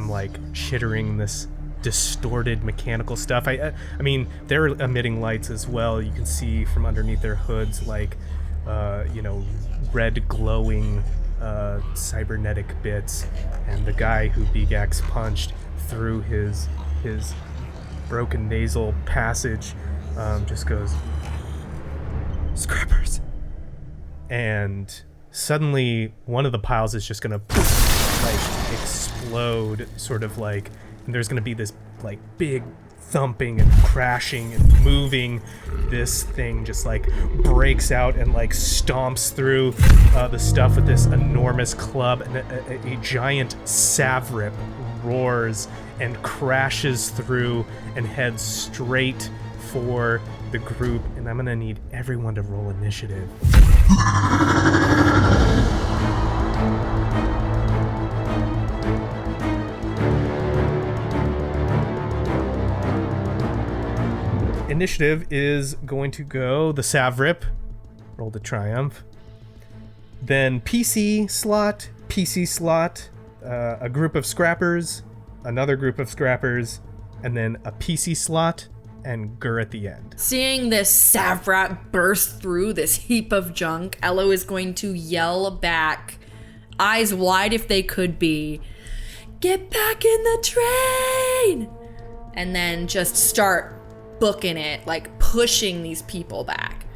like chittering this distorted mechanical stuff. I mean, they're emitting lights as well. You can see from underneath their hoods like red glowing cybernetic bits, and the guy who Beegax punched through his broken nasal passage just goes, "Scrappers!" And suddenly one of the piles is just gonna explode, sort of like, and there's gonna be this like big thumping and crashing and moving. This thing just like breaks out and like stomps through the stuff with this enormous club, and a giant Savrip roars and crashes through and heads straight for the group. And I'm gonna need everyone to roll initiative. Initiative is going to go the Savrip, rolled a triumph. Then PC slot, a group of scrappers, another group of scrappers, and then a PC slot, and Gur at the end. Seeing this Savrap burst through this heap of junk, Ello is going to yell back, eyes wide if they could be, "Get back in the train!" And then just start booking it, like pushing these people back.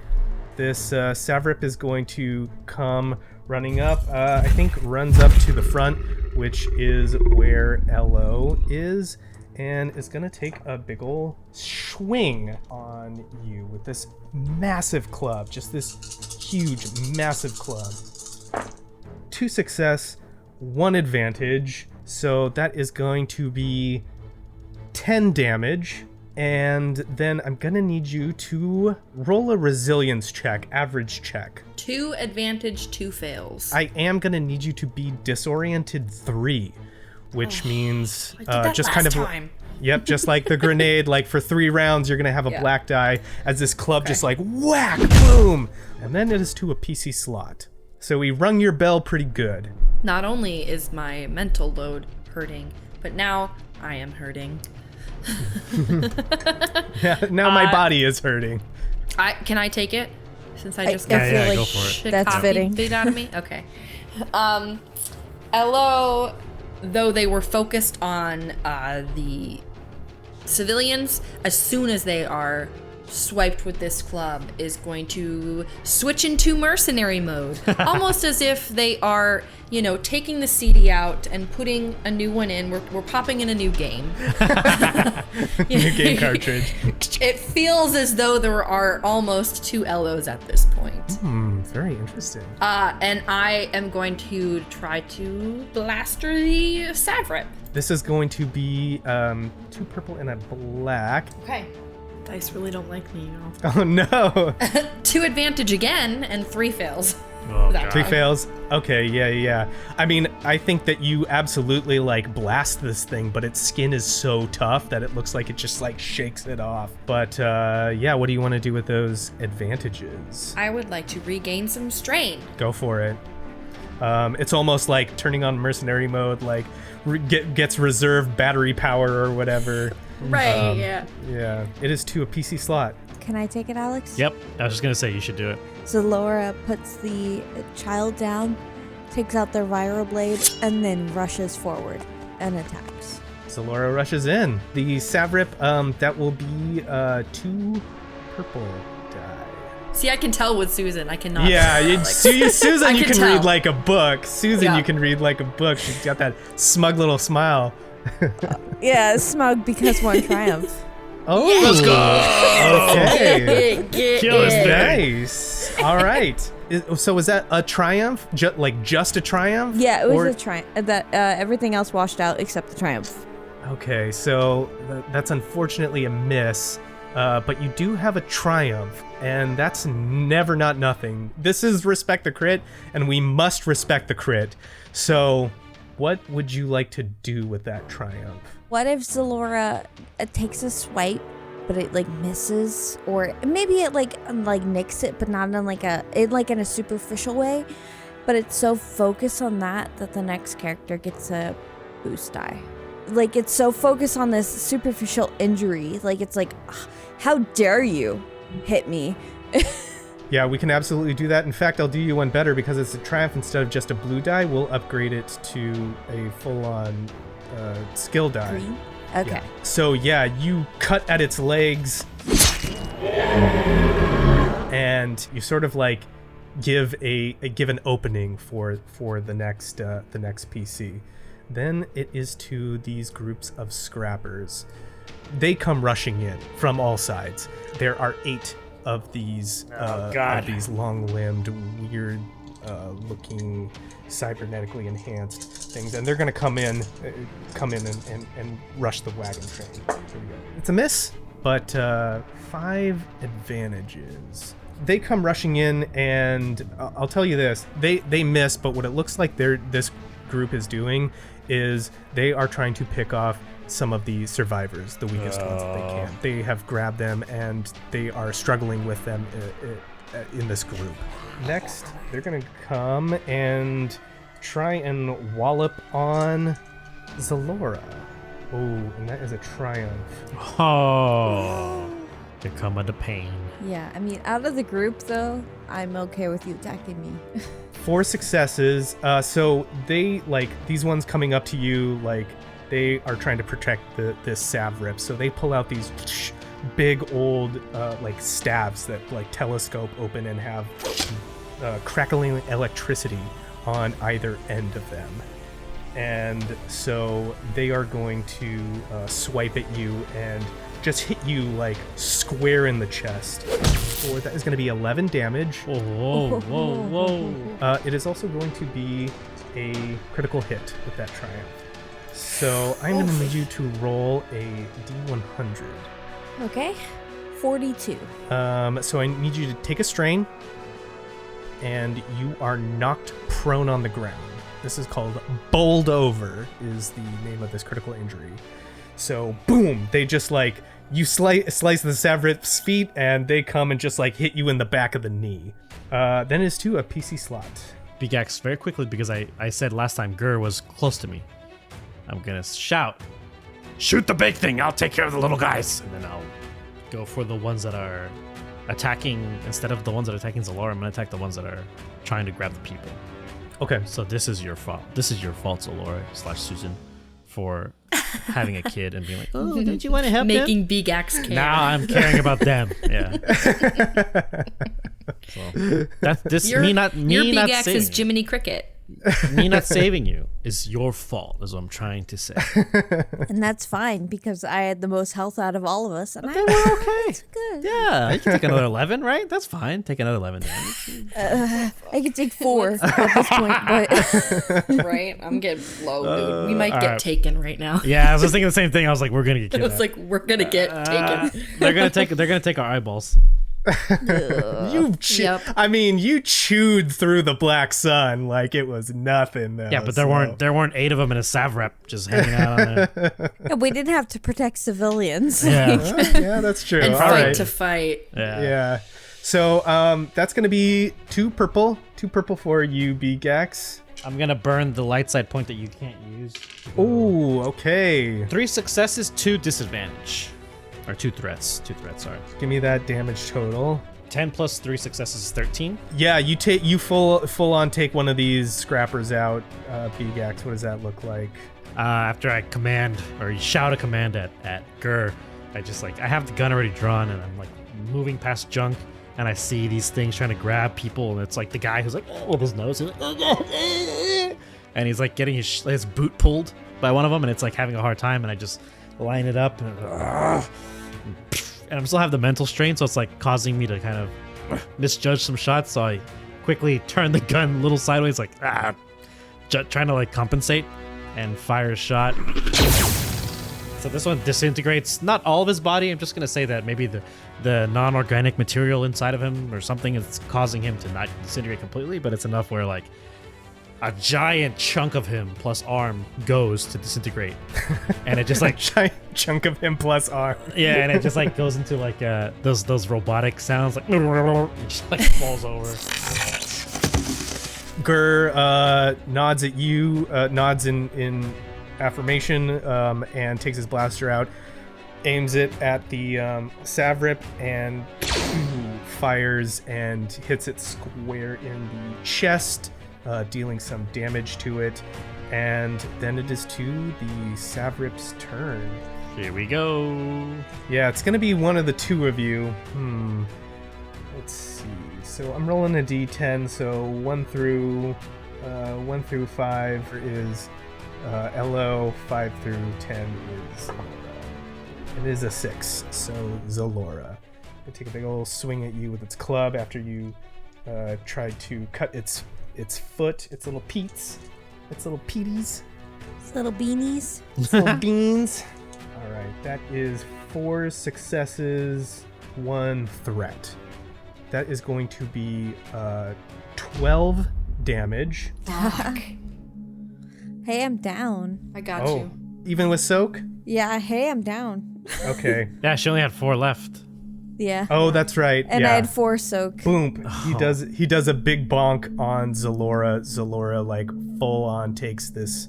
This Savrip is going to come running up, I think runs up to the front, which is where Ello is, and is gonna take a big ol' swing on you with this massive club, just this huge, massive club. 2 success, 1 advantage, so that is going to be 10 damage. And then I'm gonna need you to roll a resilience check, average check. 2 advantage, 2 fails. I am gonna need you to be disoriented 3, which means I did that just last kind of time. Yep, just like the grenade, like for 3 rounds you're gonna have a Yeah. black die as this club just like whack, boom, and then it is to a PC slot. So we rung your bell pretty good. Not only is my mental load hurting, but now I am hurting. Yeah, now my body is hurting. Can I take it? Since I just I got feel like go for it. shit that's coffee fitting. beat out of me. Okay. Ello, though they were focused on the civilians, as soon as they are swiped with this club, is going to switch into mercenary mode, almost as if they are, taking the CD out and putting a new one in. We're popping in a new game. New game cartridge. It feels as though there are almost 2 Ellos at this point. Very interesting. And I am going to try to blaster the Savrip. This is going to be 2 purple and a black. Okay. Dice really don't like me, Oh no! 2 advantage again, and 3 fails. Oh, That God. 3 time. fails. Okay, yeah. I mean, I think that you absolutely like blast this thing, but its skin is so tough that it looks like it just like shakes it off. But yeah, what do you want to do with those advantages? I would like to regain some strain. Go for it. It's almost like turning on mercenary mode, like gets reserve battery power or whatever. Right, yeah. Yeah, it is to a PC slot. Can I take it, Alex? Yep, I was just gonna say you should do it. Zalora puts the child down, takes out their viral blade, and then rushes forward and attacks. Xelora rushes in. The Savrip, that will be 2 purple die. See, I can tell with Susan. I cannot. Yeah, Susan, I you can can read tell. like a book. Susan, Yeah. you can read like a book. She's got that smug little smile. Yeah, smug because 1 triumph. Oh, Let's go! Okay. Kill this thing. Nice. All right. So was that a triumph? Just a triumph? Yeah, it was Or- a triumph. That everything else washed out except the triumph. Okay, so that's unfortunately a miss, but you do have a triumph, and that's never not nothing. This is respect the crit, and we must respect the crit. So what would you like to do with that triumph? What if Zalora takes a swipe, but it like misses, or maybe it like nicks it, but not in in a superficial way, but it's so focused on that the next character gets a boost die. Like it's so focused on this superficial injury, like it's like, how dare you hit me? Yeah, we can absolutely do that. In fact, I'll do you one better because it's a triumph. Instead of just a blue die, we'll upgrade it to a full-on skill die. Green? Okay. Yeah. So yeah, you cut at its legs, and you sort of like give an opening for the next PC. Then it is to these groups of scrappers. They come rushing in from all sides. There are 8 of these these long-limbed, weird looking cybernetically enhanced things, and they're gonna come in and rush the wagon train. Here we go. It's a miss, but 5 advantages. They come rushing in, and I'll tell you this: they miss. But what it looks like this group is doing is they are trying to pick off some of the survivors, the weakest ones that they can. They have grabbed them, and they are struggling with them in this group. Next, they're gonna come and try and wallop on Xelora. Oh, and that is a triumph. Oh, here come the pain. Yeah, I mean, out of the group, though, I'm okay with you attacking me. 4 successes. So they, like, these ones coming up to you, like, they are trying to protect this sav rip. So they pull out these big old, like, stabs that, like, telescope open and have crackling electricity on either end of them. And so they are going to swipe at you and just hit you like square in the chest. Or that is going to be 11 damage. Whoa, whoa, whoa. It is also going to be a critical hit with that triumph. So I'm going to need you to roll a D100. Okay. 42. So I need you to take a strain, and you are knocked prone on the ground. This is called bowled over, is the name of this critical injury. So boom, they just like, you slice the Savrip's feet, and they come and just like hit you in the back of the knee. Then it's to a PC slot. Beegax, very quickly, because I said last time Gur was close to me, I'm gonna shout, Shoot the big thing. I'll take care of the little guys. and then I'll go for the ones that are attacking. Instead of the ones that are attacking Xelora, I'm gonna attack the ones that are trying to grab the people. Okay. So this is your fault. This is your fault, Xelora / Susan, for having a kid and being like, oh, don't you want to help Making them? Beegax care. Now I'm caring about them. Yeah. So that's this Your not Beegax saving is you. Jiminy Cricket. Me not saving you is your fault, is what I'm trying to say. And that's fine because I had the most health out of all of us. And Then we're okay. It's good. Yeah, you can take another 11, right? That's fine. Take another 11 damage. I could take 4 at this point, but Right? I'm getting low, dude. We might get right. taken right now. Yeah, I was just thinking the same thing. I was like, we're gonna get It killed. was like, we're gonna get taken. They're gonna take our eyeballs. Yep. I mean, you chewed through the black sun like it was nothing. Though, Yeah, but there weren't 8 of them in a sav rep just hanging out on there. we didn't have to protect civilians. Yeah, Yeah, that's true. And All fight right. to fight. yeah. Yeah. So that's gonna be 2 purple for you, Beegax. I'm gonna burn the light side point that you can't use. Ooh, okay. 3 successes, 2 disadvantage, or 2 threats. 2 threats. Sorry. Give me that damage total. 10 plus 3 successes is 13. Yeah, you full on take one of these scrappers out, Beegax. What does that look like? After I command or shout a command at Gur, I just like I have the gun already drawn and I'm like moving past junk and I see these things trying to grab people and it's like the guy who's like with his nose he's like, and he's like getting his boot pulled by one of them and it's like having a hard time and I just line it up and I still have the mental strain so it's like causing me to kind of misjudge some shots so I quickly turn the gun a little sideways like trying to like compensate and fire a shot. So this one disintegrates not all of his body. I'm just gonna say that maybe the non-organic material inside of him or something is causing him to not disintegrate completely, but it's enough where like a giant chunk of him plus arm goes to disintegrate, and it just like Giant chunk of him plus arm. yeah, and it just like goes into like those robotic sounds like it just like falls over. Gur nods at you, nods in affirmation, and takes his blaster out, aims it at the Savrip, and fires and hits it square in the chest, dealing some damage to it. And then it is to the Savrip's turn. Here we go. Yeah, it's going to be one of the two of you. Let's see. So I'm rolling a d10. So 1 through 5 is LO. 5 through 10 is it is a 6. So Xelora. It take a big old swing at you with its club after you tried to cut its foot, its little peats, its little peaties, Its little beanies. its little beans. All right, that is 4 successes, 1 threat. That is going to be 12 damage. Fuck. Hey, I'm down. I got you. Even with soak? Yeah, hey, I'm down. Okay. Yeah, she only had 4 left. Yeah. Oh, that's right. And yeah. I had 4 soak. Boom. He does a big bonk on Xelora. Xelora like full on takes this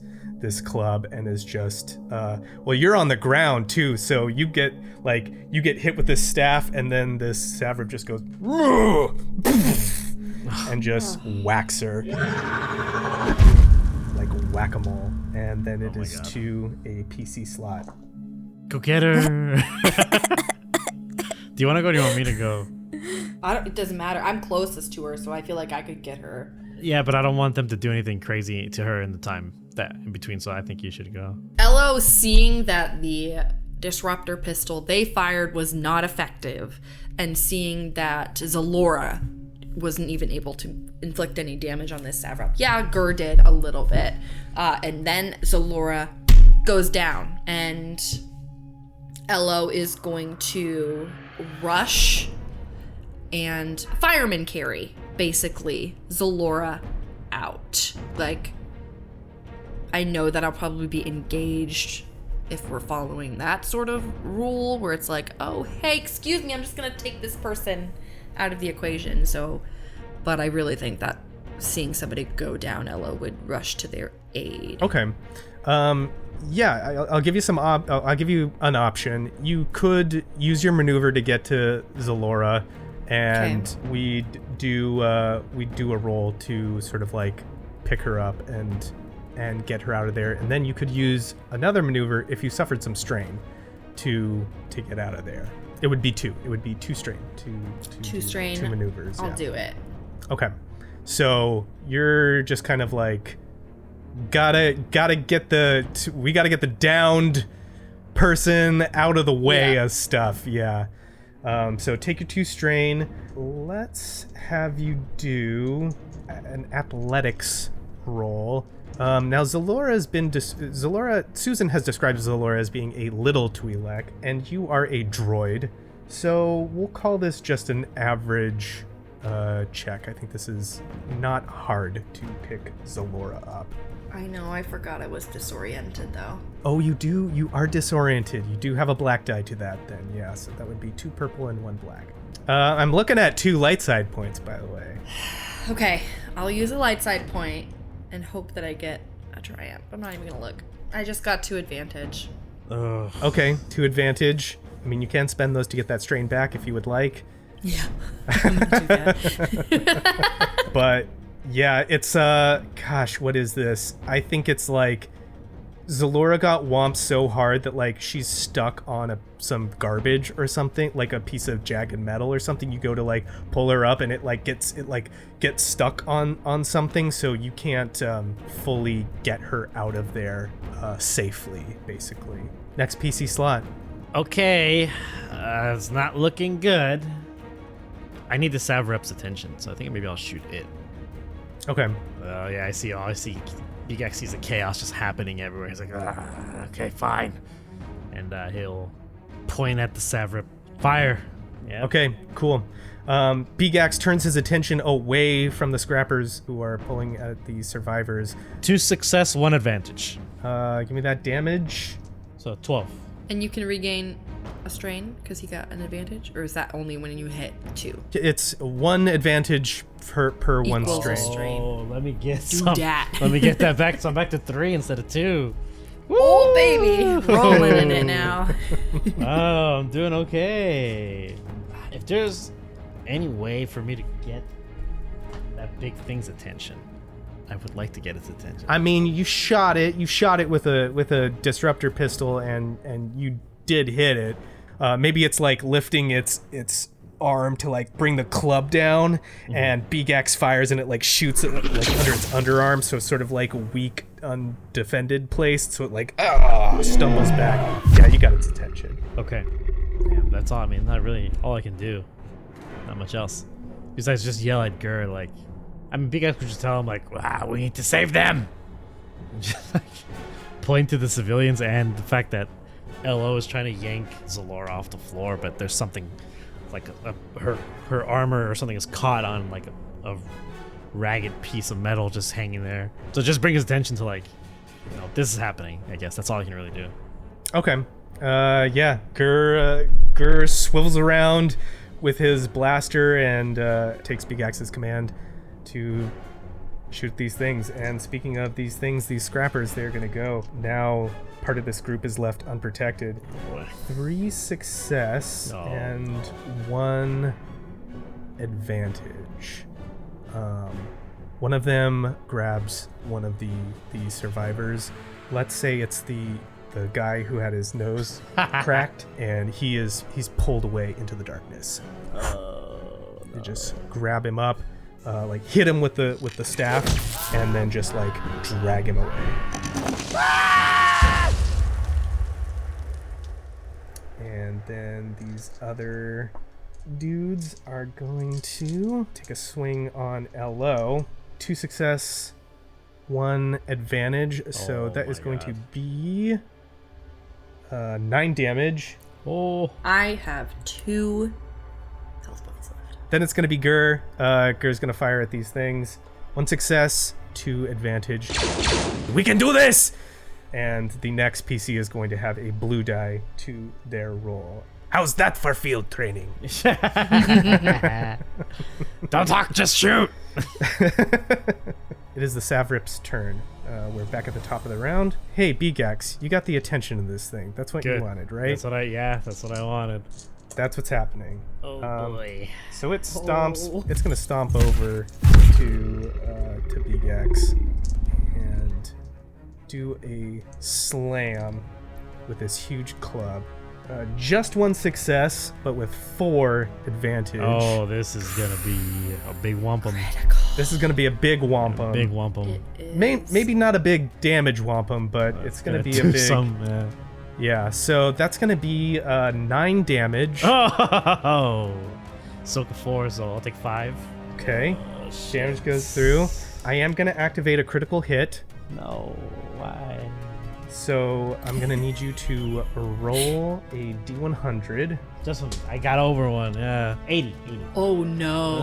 club and is just well, you're on the ground too, so you get hit with this staff, and then this Savrip just goes and just whacks her like whack-a-mole. And then it is to a PC slot. Go get her. Do you want to go or do you want me to go? It doesn't matter. I'm closest to her, so I feel like I could get her. Yeah, but I don't want them to do anything crazy to her in the time that in between, so I think you should go. Elo, seeing that the disruptor pistol they fired was not effective, and seeing that Xelora wasn't even able to inflict any damage on this Savrip. Yeah, Gur did a little bit. And then Xelora goes down, and Elo is going to rush and fireman carry, basically, Xelora out. Like, I know that I'll probably be engaged if we're following that sort of rule where it's like, oh, hey, excuse me, I'm just gonna take this person out of the equation. So, but I really think that seeing somebody go down, Elo would rush to their aid. Okay. Yeah, I'll give you some. I'll give you an option. You could use your maneuver to get to Xelora, and we do a roll to sort of like pick her up and get her out of there, and then you could use another maneuver if you suffered some strain to get out of there. It would be 2. It would be 2 strain. Two strain. 2 maneuvers. I'll do it. Okay. So you're just kind of like gotta get the downed person out of the way of stuff. Yeah. So take your 2 strain. Let's have you do an athletics roll. Now Susan has described Xelora as being a little Twi'lek, and you are a droid. So we'll call this just an average check. I think this is not hard to pick Xelora up. I know, I forgot I was disoriented though. Oh, you are disoriented. You do have a black die to that then, yeah. So that would be 2 purple and 1 black. I'm looking at 2 light side points, by the way. Okay, I'll use a light side point and hope that I get a triumph. I'm not even gonna look. I just got 2 advantage. Ugh. Okay, 2 advantage. I mean, you can spend those to get that strain back if you would like. Yeah, I'm gonna do that. But yeah, it's gosh, what is this? I think it's like Xelora got whomped so hard that like she's stuck on some garbage or something, like a piece of jagged metal or something. You go to like pull her up and it gets stuck on something, so you can't fully get her out of there safely, basically. Next PC slot. Okay, it's not looking good. I need the Savrip's attention, so I think maybe I'll shoot it. Okay. Oh yeah, I see Beegax sees the chaos just happening everywhere. He's like, okay, fine. And he'll point at the Savrip. Fire. Yeah. Okay, cool. Beegax turns his attention away from the scrappers who are pulling at the survivors. 2 success, 1 advantage. Give me that damage. So 12. And you can regain a strain because he got an advantage? Or is that only when you hit 2? It's 1 advantage per 1 Equals a strain. strain. Oh, let me get Do some. that. Let me get that back. So I'm back to 3 instead of 2. Oh, baby. Rolling in it now. Oh, I'm doing okay. If there's any way for me to get that big thing's attention? I would like to get its attention. I mean, you shot it with a disruptor pistol, and you did hit it. Maybe it's like lifting its arm to like bring the club down, and Beegax fires and it like shoots it like under its underarm, so it's sort of like a weak, undefended place. So it like stumbles back. Yeah, you got its attention. Okay. Damn, that's all. I mean, not really all I can do. Not much else. Besides just yell at Gur, like, I mean, Beegax could just tell him like, wow, we need to save them. Just like point to the civilians and the fact that LO is trying to yank Xelora off the floor, but there's something like her armor or something is caught on like a ragged piece of metal just hanging there. So just bring his attention to like, you know, this is happening. I guess that's all I can really do. Okay. Yeah. Gur swivels around with his blaster and takes Beegax's command to shoot these things. And speaking of these things, these scrappers, they're gonna go. Now part of this group is left unprotected. 3 success and 1 advantage. One of them grabs one of the survivors. Let's say it's the guy who had his nose cracked, and he's pulled away into the darkness. They just grab him up, like hit him with the staff, and then just like drag him away. And then these other dudes are going to take a swing on LO. 2 success, 1 advantage, so that is going to be 9 damage. Oh. I have 2 health points left. Then it's going to be Gur. Gur's going to fire at these things. 1 success, 2 advantage. We can do this! And the next PC is going to have a blue die to their roll. How's that for field training? Don't talk, just shoot. It is the Savrip's turn. We're back at the top of the round. Hey, Beegax, you got the attention of this thing. That's what you wanted, right? That's what I wanted. That's what's happening. Oh boy. So it stomps. It's gonna stomp over to Beegax and do a slam with this huge club. Just 1 success, but with 4 advantage. Oh, this is gonna be a big wampum. This is gonna be a big wampum. Big wampum. Maybe not a big damage wampum, but it's gonna be a big. Yeah. So that's gonna be 9 damage. Oh, Silk of 4, so I'll take 5. Okay. Damage goes through. I am gonna activate a critical hit. No, why? So I'm gonna need you to roll a D100. Just one. I got over one. Yeah, 80. Oh no.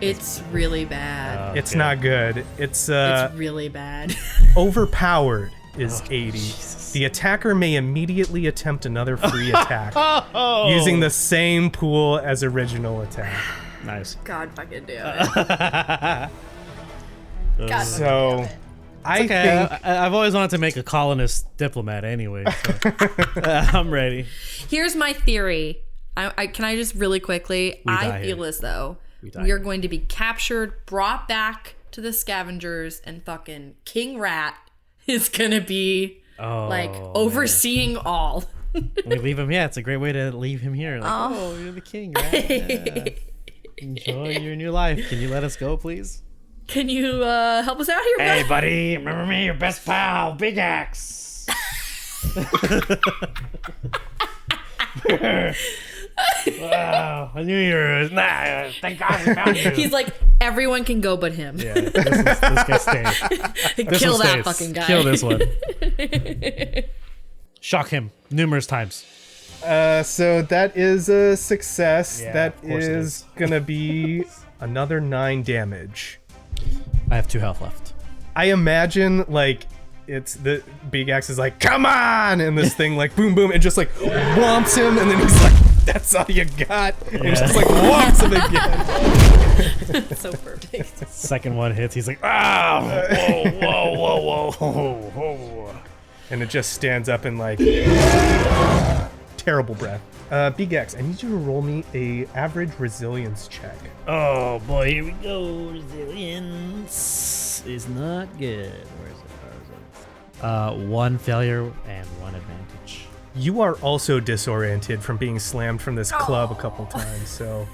It's really bad. It's not good. It's really bad. overpowered is 80. Jesus. The attacker may immediately attempt another free attack using the same pool as original attack. Nice. God fucking damn it. God so damn it. I think I've always wanted to make a colonist diplomat anyway, so I'm ready. Here's my theory. Can I just really quickly? I feel as though we are going to be captured, brought back to the scavengers, and fucking King Rat is gonna be overseeing all. We leave him. Yeah, it's a great way to leave him here. Like, you're the king, right? Yeah. Enjoy your new life. Can you let us go, please? Can you help us out here? Hey, buddy, remember me, your best pal, Beegax. Wow, I knew you were. Nah, thank God we found you. He's like, everyone can go but him. Yeah, this guy stays. Kill that fucking guy. Kill this one. Shock him numerous times. So that is a success. Yeah, that of course it is gonna be another 9 damage. I have 2 health left. I imagine like it's the Beegax is like, come on, and this thing like boom boom and just like whomps him, and then he's like, that's all you got, and he just like whomps him again. So perfect. Second one hits, he's like, Whoa. And it just stands up and like terrible breath. Beegax, I need you to roll me a average resilience check. Oh boy, here we go. Resilience is not good. Where is it? 1 failure and 1 advantage. You are also disoriented from being slammed from this club a couple times, so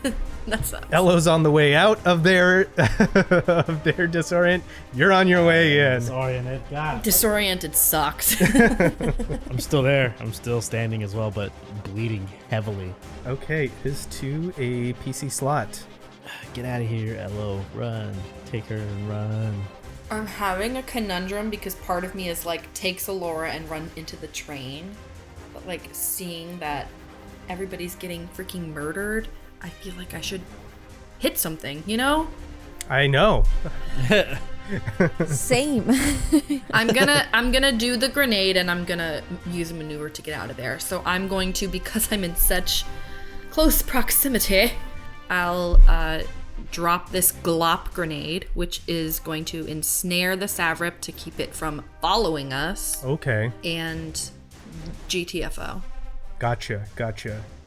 That sucks. Elo's on the way out of their of their disorient. You're on your way in. Disoriented. God. Disoriented sucks. I'm still there. I'm still standing as well, but bleeding heavily. Okay, is to a PC slot. Get out of here, Elo. Run. Take her and run. I'm having a conundrum because part of me is like, take Xelora and run into the train. But like, seeing that everybody's getting freaking murdered, I feel like I should hit something, you know? I know. Same. I'm gonna do the grenade and I'm gonna use a maneuver to get out of there. So I'm going to, because I'm in such close proximity, I'll drop this glop grenade, which is going to ensnare the Savrip to keep it from following us. Okay. And GTFO. Gotcha.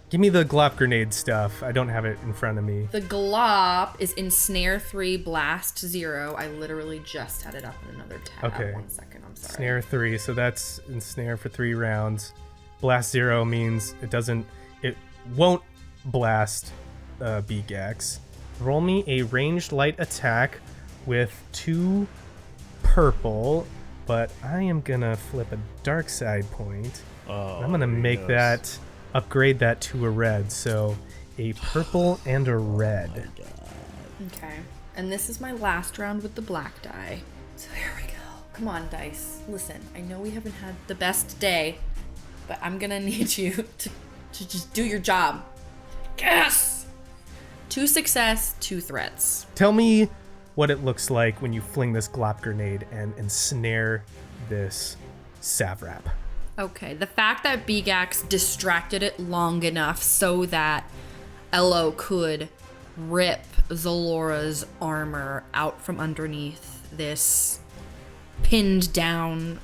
Give me the glop grenade stuff. I don't have it in front of me. The glop is ensnare 3, blast 0. I literally just had it up in another tab. Okay. 1 second, I'm sorry. Snare 3, so that's ensnare for 3 rounds. Blast 0 means it won't blast Beegax. Roll me a ranged light attack with 2 purple, but I am gonna flip a dark side point. Oh, I'm gonna make that, upgrade that to a red, so a purple and a red. Okay. And this is my last round with the black die. So here we go. Come on, dice. Listen, I know we haven't had the best day, but I'm gonna need you to just do your job. Yes! 2 success, 2 threats. Tell me what it looks like when you fling this glop grenade and ensnare this Savrap. Okay, the fact that Beegax distracted it long enough so that Elo could rip Xelora's armor out from underneath this pinned down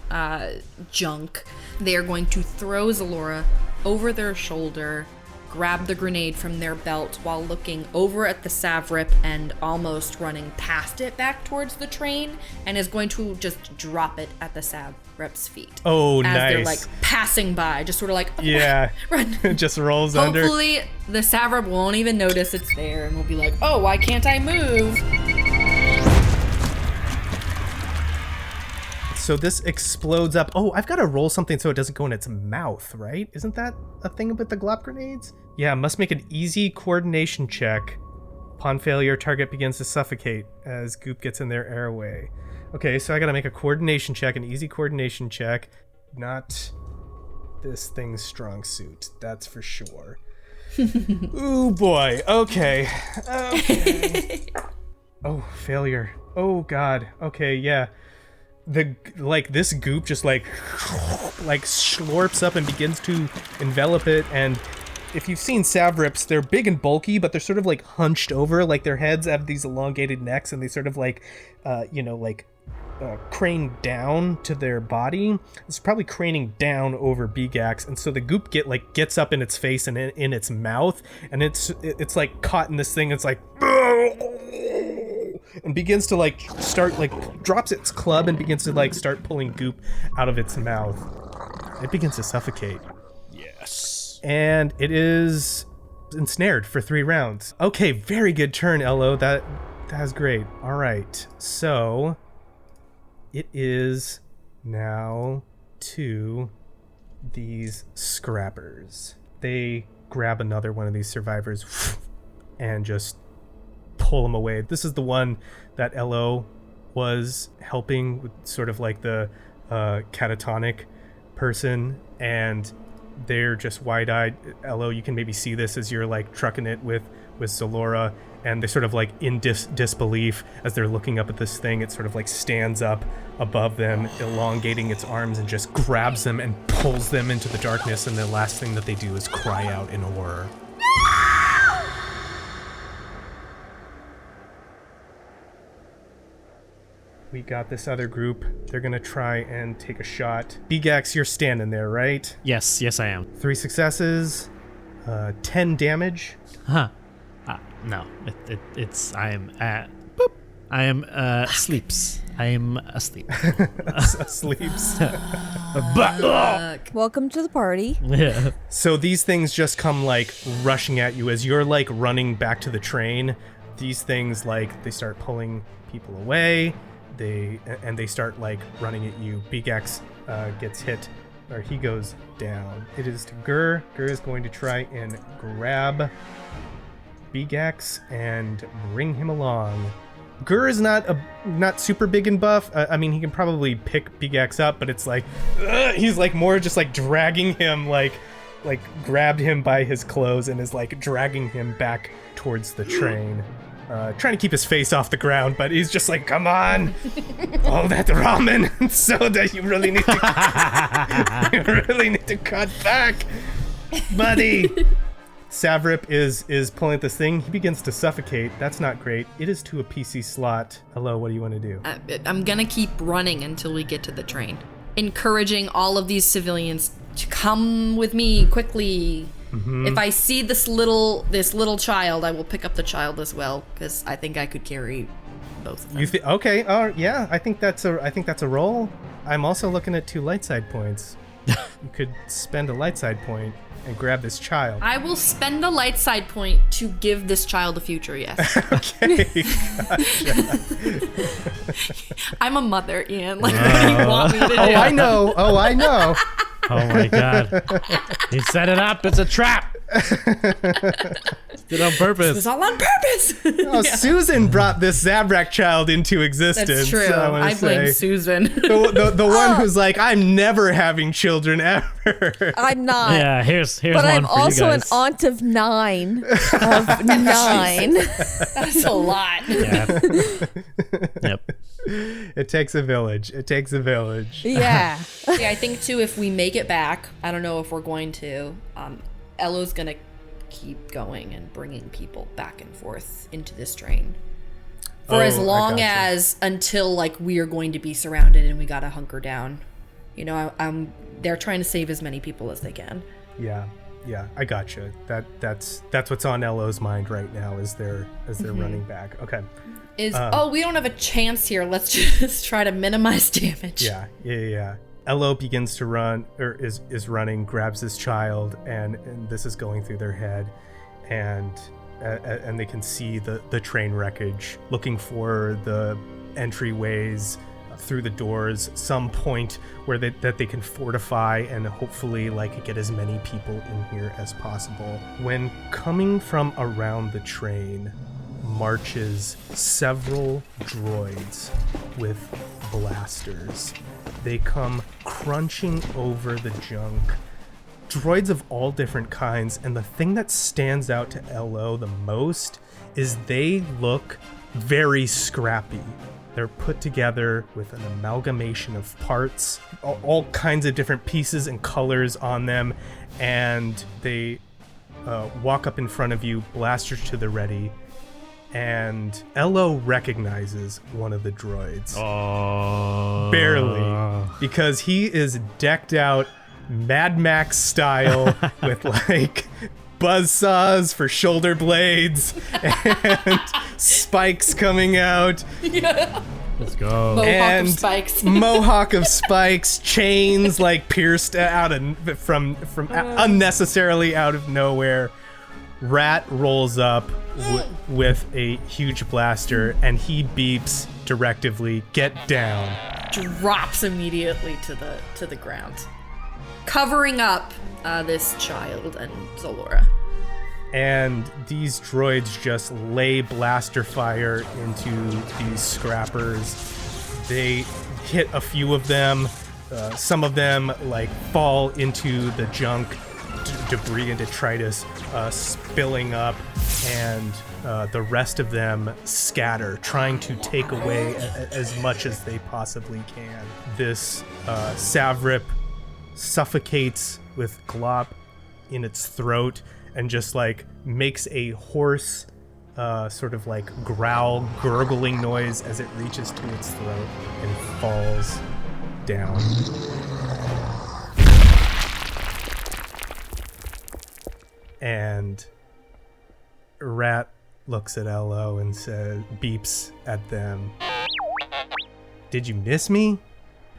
junk. They are going to throw Xelora over their shoulder, grab the grenade from their belt while looking over at the Savrip and almost running past it back towards the train, and is going to just drop it at the Savrip's feet. Oh, as nice. they're like passing by, just sort of like, Yeah. run. It just rolls under. Hopefully the Savrip won't even notice it's there and will be like, oh, why can't I move? So this explodes up. Oh, I've got to roll something so it doesn't go in its mouth, right? Isn't that a thing with the glop grenades? Yeah, must make an easy coordination check. Upon failure, target begins to suffocate as goop gets in their airway. Okay, so I got to make a coordination check, an easy coordination check. Not this thing's strong suit, that's for sure. Ooh, boy. Okay. Oh, failure. Oh, God. Okay, yeah. This goop just like slurps up and begins to envelop it. And if you've seen Savrips, they're big and bulky, but they're sort of like hunched over, like their heads have these elongated necks, and they sort of crane down to their body. It's probably craning down over Beegax, and so the goop gets up in its face and in its mouth, and it's like caught in this thing. It's like, and begins to drops its club and begins to start pulling goop out of its mouth. It begins to suffocate. Yes. And it is ensnared for 3 rounds. Okay, very good turn, Elo. That was great. All right, so it is now to these scrappers. They grab another one of these survivors and just pull him away. This is the one that Elo was helping with, sort of like the catatonic person, and they're just wide-eyed. Elo, you can maybe see this as you're like trucking it with Xelora, and they're sort of like in disbelief as they're looking up at this thing. It sort of like stands up above them, elongating its arms, and just grabs them and pulls them into the darkness, and the last thing that they do is cry out in horror. we got this other group. They're gonna try and take a shot. Beegax, you're standing there, right? Yes, I am. 3 successes, 10 damage. Huh. No, it's I am at. Boop. I am sleeps. I am asleep. Sleeps. Welcome to the party. Yeah. So these things just come like rushing at you as you're like running back to the train. These things like they start pulling people away. They start like running at you. Beegax gets hit, or he goes down. It is to Gur. Gur is going to try and grab Beegax and bring him along. Gur is not super big and buff. I mean, he can probably pick Beegax up, but it's like he's like more just like dragging him, like grabbed him by his clothes and is like dragging him back towards the train. Trying to keep his face off the ground, but he's just like, come on. Oh, that ramen and soda, you really need to cut back, buddy. Savrip is pulling at this thing. He begins to suffocate. That's not great. It is to a PC slot. Hello, what do you want to do? I'm gonna keep running until we get to the train, encouraging all of these civilians to come with me quickly. Mm-hmm. If I see this little child, I will pick up the child as well, because I think I could carry both of them. Okay? Yeah. I think that's a roll. I'm also looking at 2 light side points. You could spend a light side point and grab this child. I will spend a light side point to give this child a future, yes. Okay, gotcha. I'm a mother, Ian. Like, what do you want me to do? Oh, I know. Oh my god. He set it up. It's a trap. Did it on purpose. It was all on purpose. Oh, yeah. Susan brought this Zabrak child into existence. That's true. I blame Susan. The one who's like, I'm never having children ever. I'm not. Yeah, here's but one I'm for also you an guys. aunt of 9. Of 9. That's a lot. Yeah. Yep. It takes a village. Yeah. Yeah, I think too, if we make it back, I don't know if we're going to, Ello's gonna keep going and bringing people back and forth into this train for as long as until like we are going to be surrounded and we gotta hunker down. You know, they're trying to save as many people as they can. Yeah, I gotcha. That's what's on Ello's mind right now as they're running back. Okay. We don't have a chance here. Let's just try to minimize damage. Yeah. Ello begins to run, or is running, grabs his child, and this is going through their head, and they can see the train wreckage, looking for the entryways through the doors, some point where that they can fortify and hopefully like get as many people in here as possible. When coming from around the train marches several droids with blasters. They come crunching over the junk. Droids of all different kinds, and the thing that stands out to LO the most is they look very scrappy. They're put together with an amalgamation of parts, all kinds of different pieces and colors on them, and they walk up in front of you, blasters to the ready, and LO recognizes one of the droids. Barely. Because he is decked out Mad Max style with like buzzsaws for shoulder blades and spikes coming out. Yeah. Let's go. Mohawk of spikes, chains like pierced out from unnecessarily out of nowhere. Rat rolls up with a huge blaster, and he beeps directively, "Get down!" Drops immediately to the ground, covering up this child and Xelora. And these droids just lay blaster fire into these scrappers. They hit a few of them. Some of them like fall into the junk, debris and detritus spilling up, and the rest of them scatter, trying to take away as much as they possibly can. This Savrip suffocates with glop in its throat and just like makes a hoarse sort of like growl, gurgling noise as it reaches to its throat and falls down. And Rat looks at Elo and beeps at them. Did you miss me?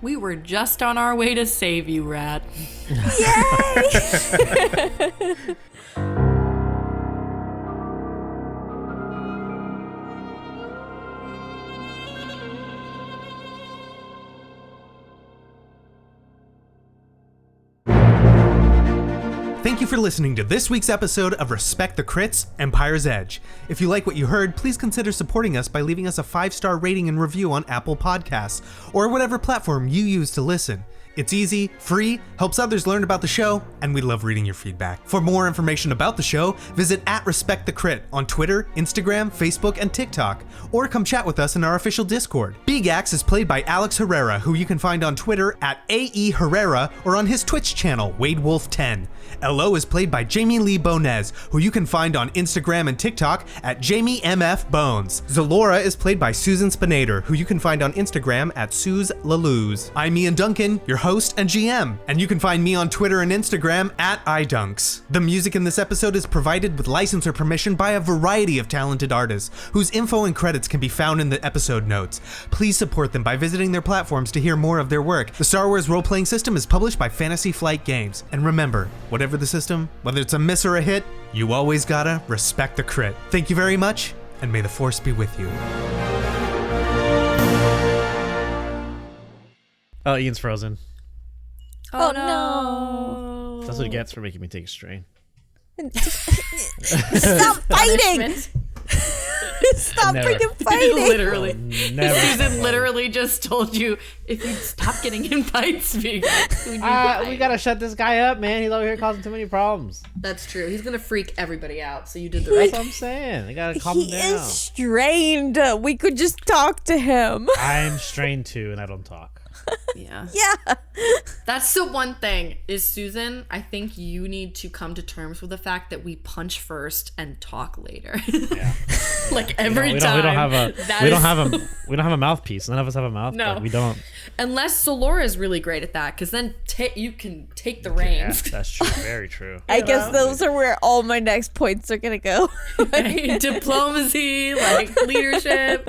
We were just on our way to save you, Rat. Yay! Thank you for listening to this week's episode of Respect the Crits, Empire's Edge. If you like what you heard, please consider supporting us by leaving us a 5-star rating and review on Apple Podcasts, or whatever platform you use to listen. It's easy, free, helps others learn about the show, and we love reading your feedback. For more information about the show, visit @RespectTheCrit on Twitter, Instagram, Facebook, and TikTok, or come chat with us in our official Discord. Beegax is played by Alex Herrera, who you can find on Twitter @AE Herrera or on his Twitch channel, WadeWolf10. Elo is played by Jamie Lee-Bonés, who you can find on Instagram and TikTok @JamieMFBones. Xelora is played by Susan Spenader, who you can find on Instagram @SuzLalouz. I'm Ian Duncan, your host and GM, and you can find me on Twitter and Instagram @idunks. The music in this episode is provided with license or permission by a variety of talented artists, whose info and credits can be found in the episode notes. Please support them by visiting their platforms to hear more of their work. The Star Wars role-playing system is published by Fantasy Flight Games. And remember, whatever the system, whether it's a miss or a hit, you always gotta respect the crit. Thank you very much, and may the Force be with you. Oh, Ian's frozen. Oh no! That's what he gets for making me take a strain. Stop fighting! Stop Never. freaking fighting! Literally. Never. Susan literally just told you, if you'd stop getting in fights, Beegax, who'd you We fight? gotta shut this guy up, man. He's over here causing too many problems. That's true. He's gonna freak everybody out, so you did the right That's what thing. I'm saying. I gotta calm him He down. is strained. We could just talk to him. I'm strained too, and I don't talk. Yeah. Yeah. That's the one thing, is Susan, I think you need to come to terms with the fact that we punch first and talk later. Yeah. Like every we time. don't have a That we don't is- have a we don't have a mouthpiece. None of us have a mouth. No. We don't. Unless Xelora is really great at that, because then you can take the Yeah, reins. that's true. Very true. I guess those are where all my next points are gonna go. Diplomacy, like leadership.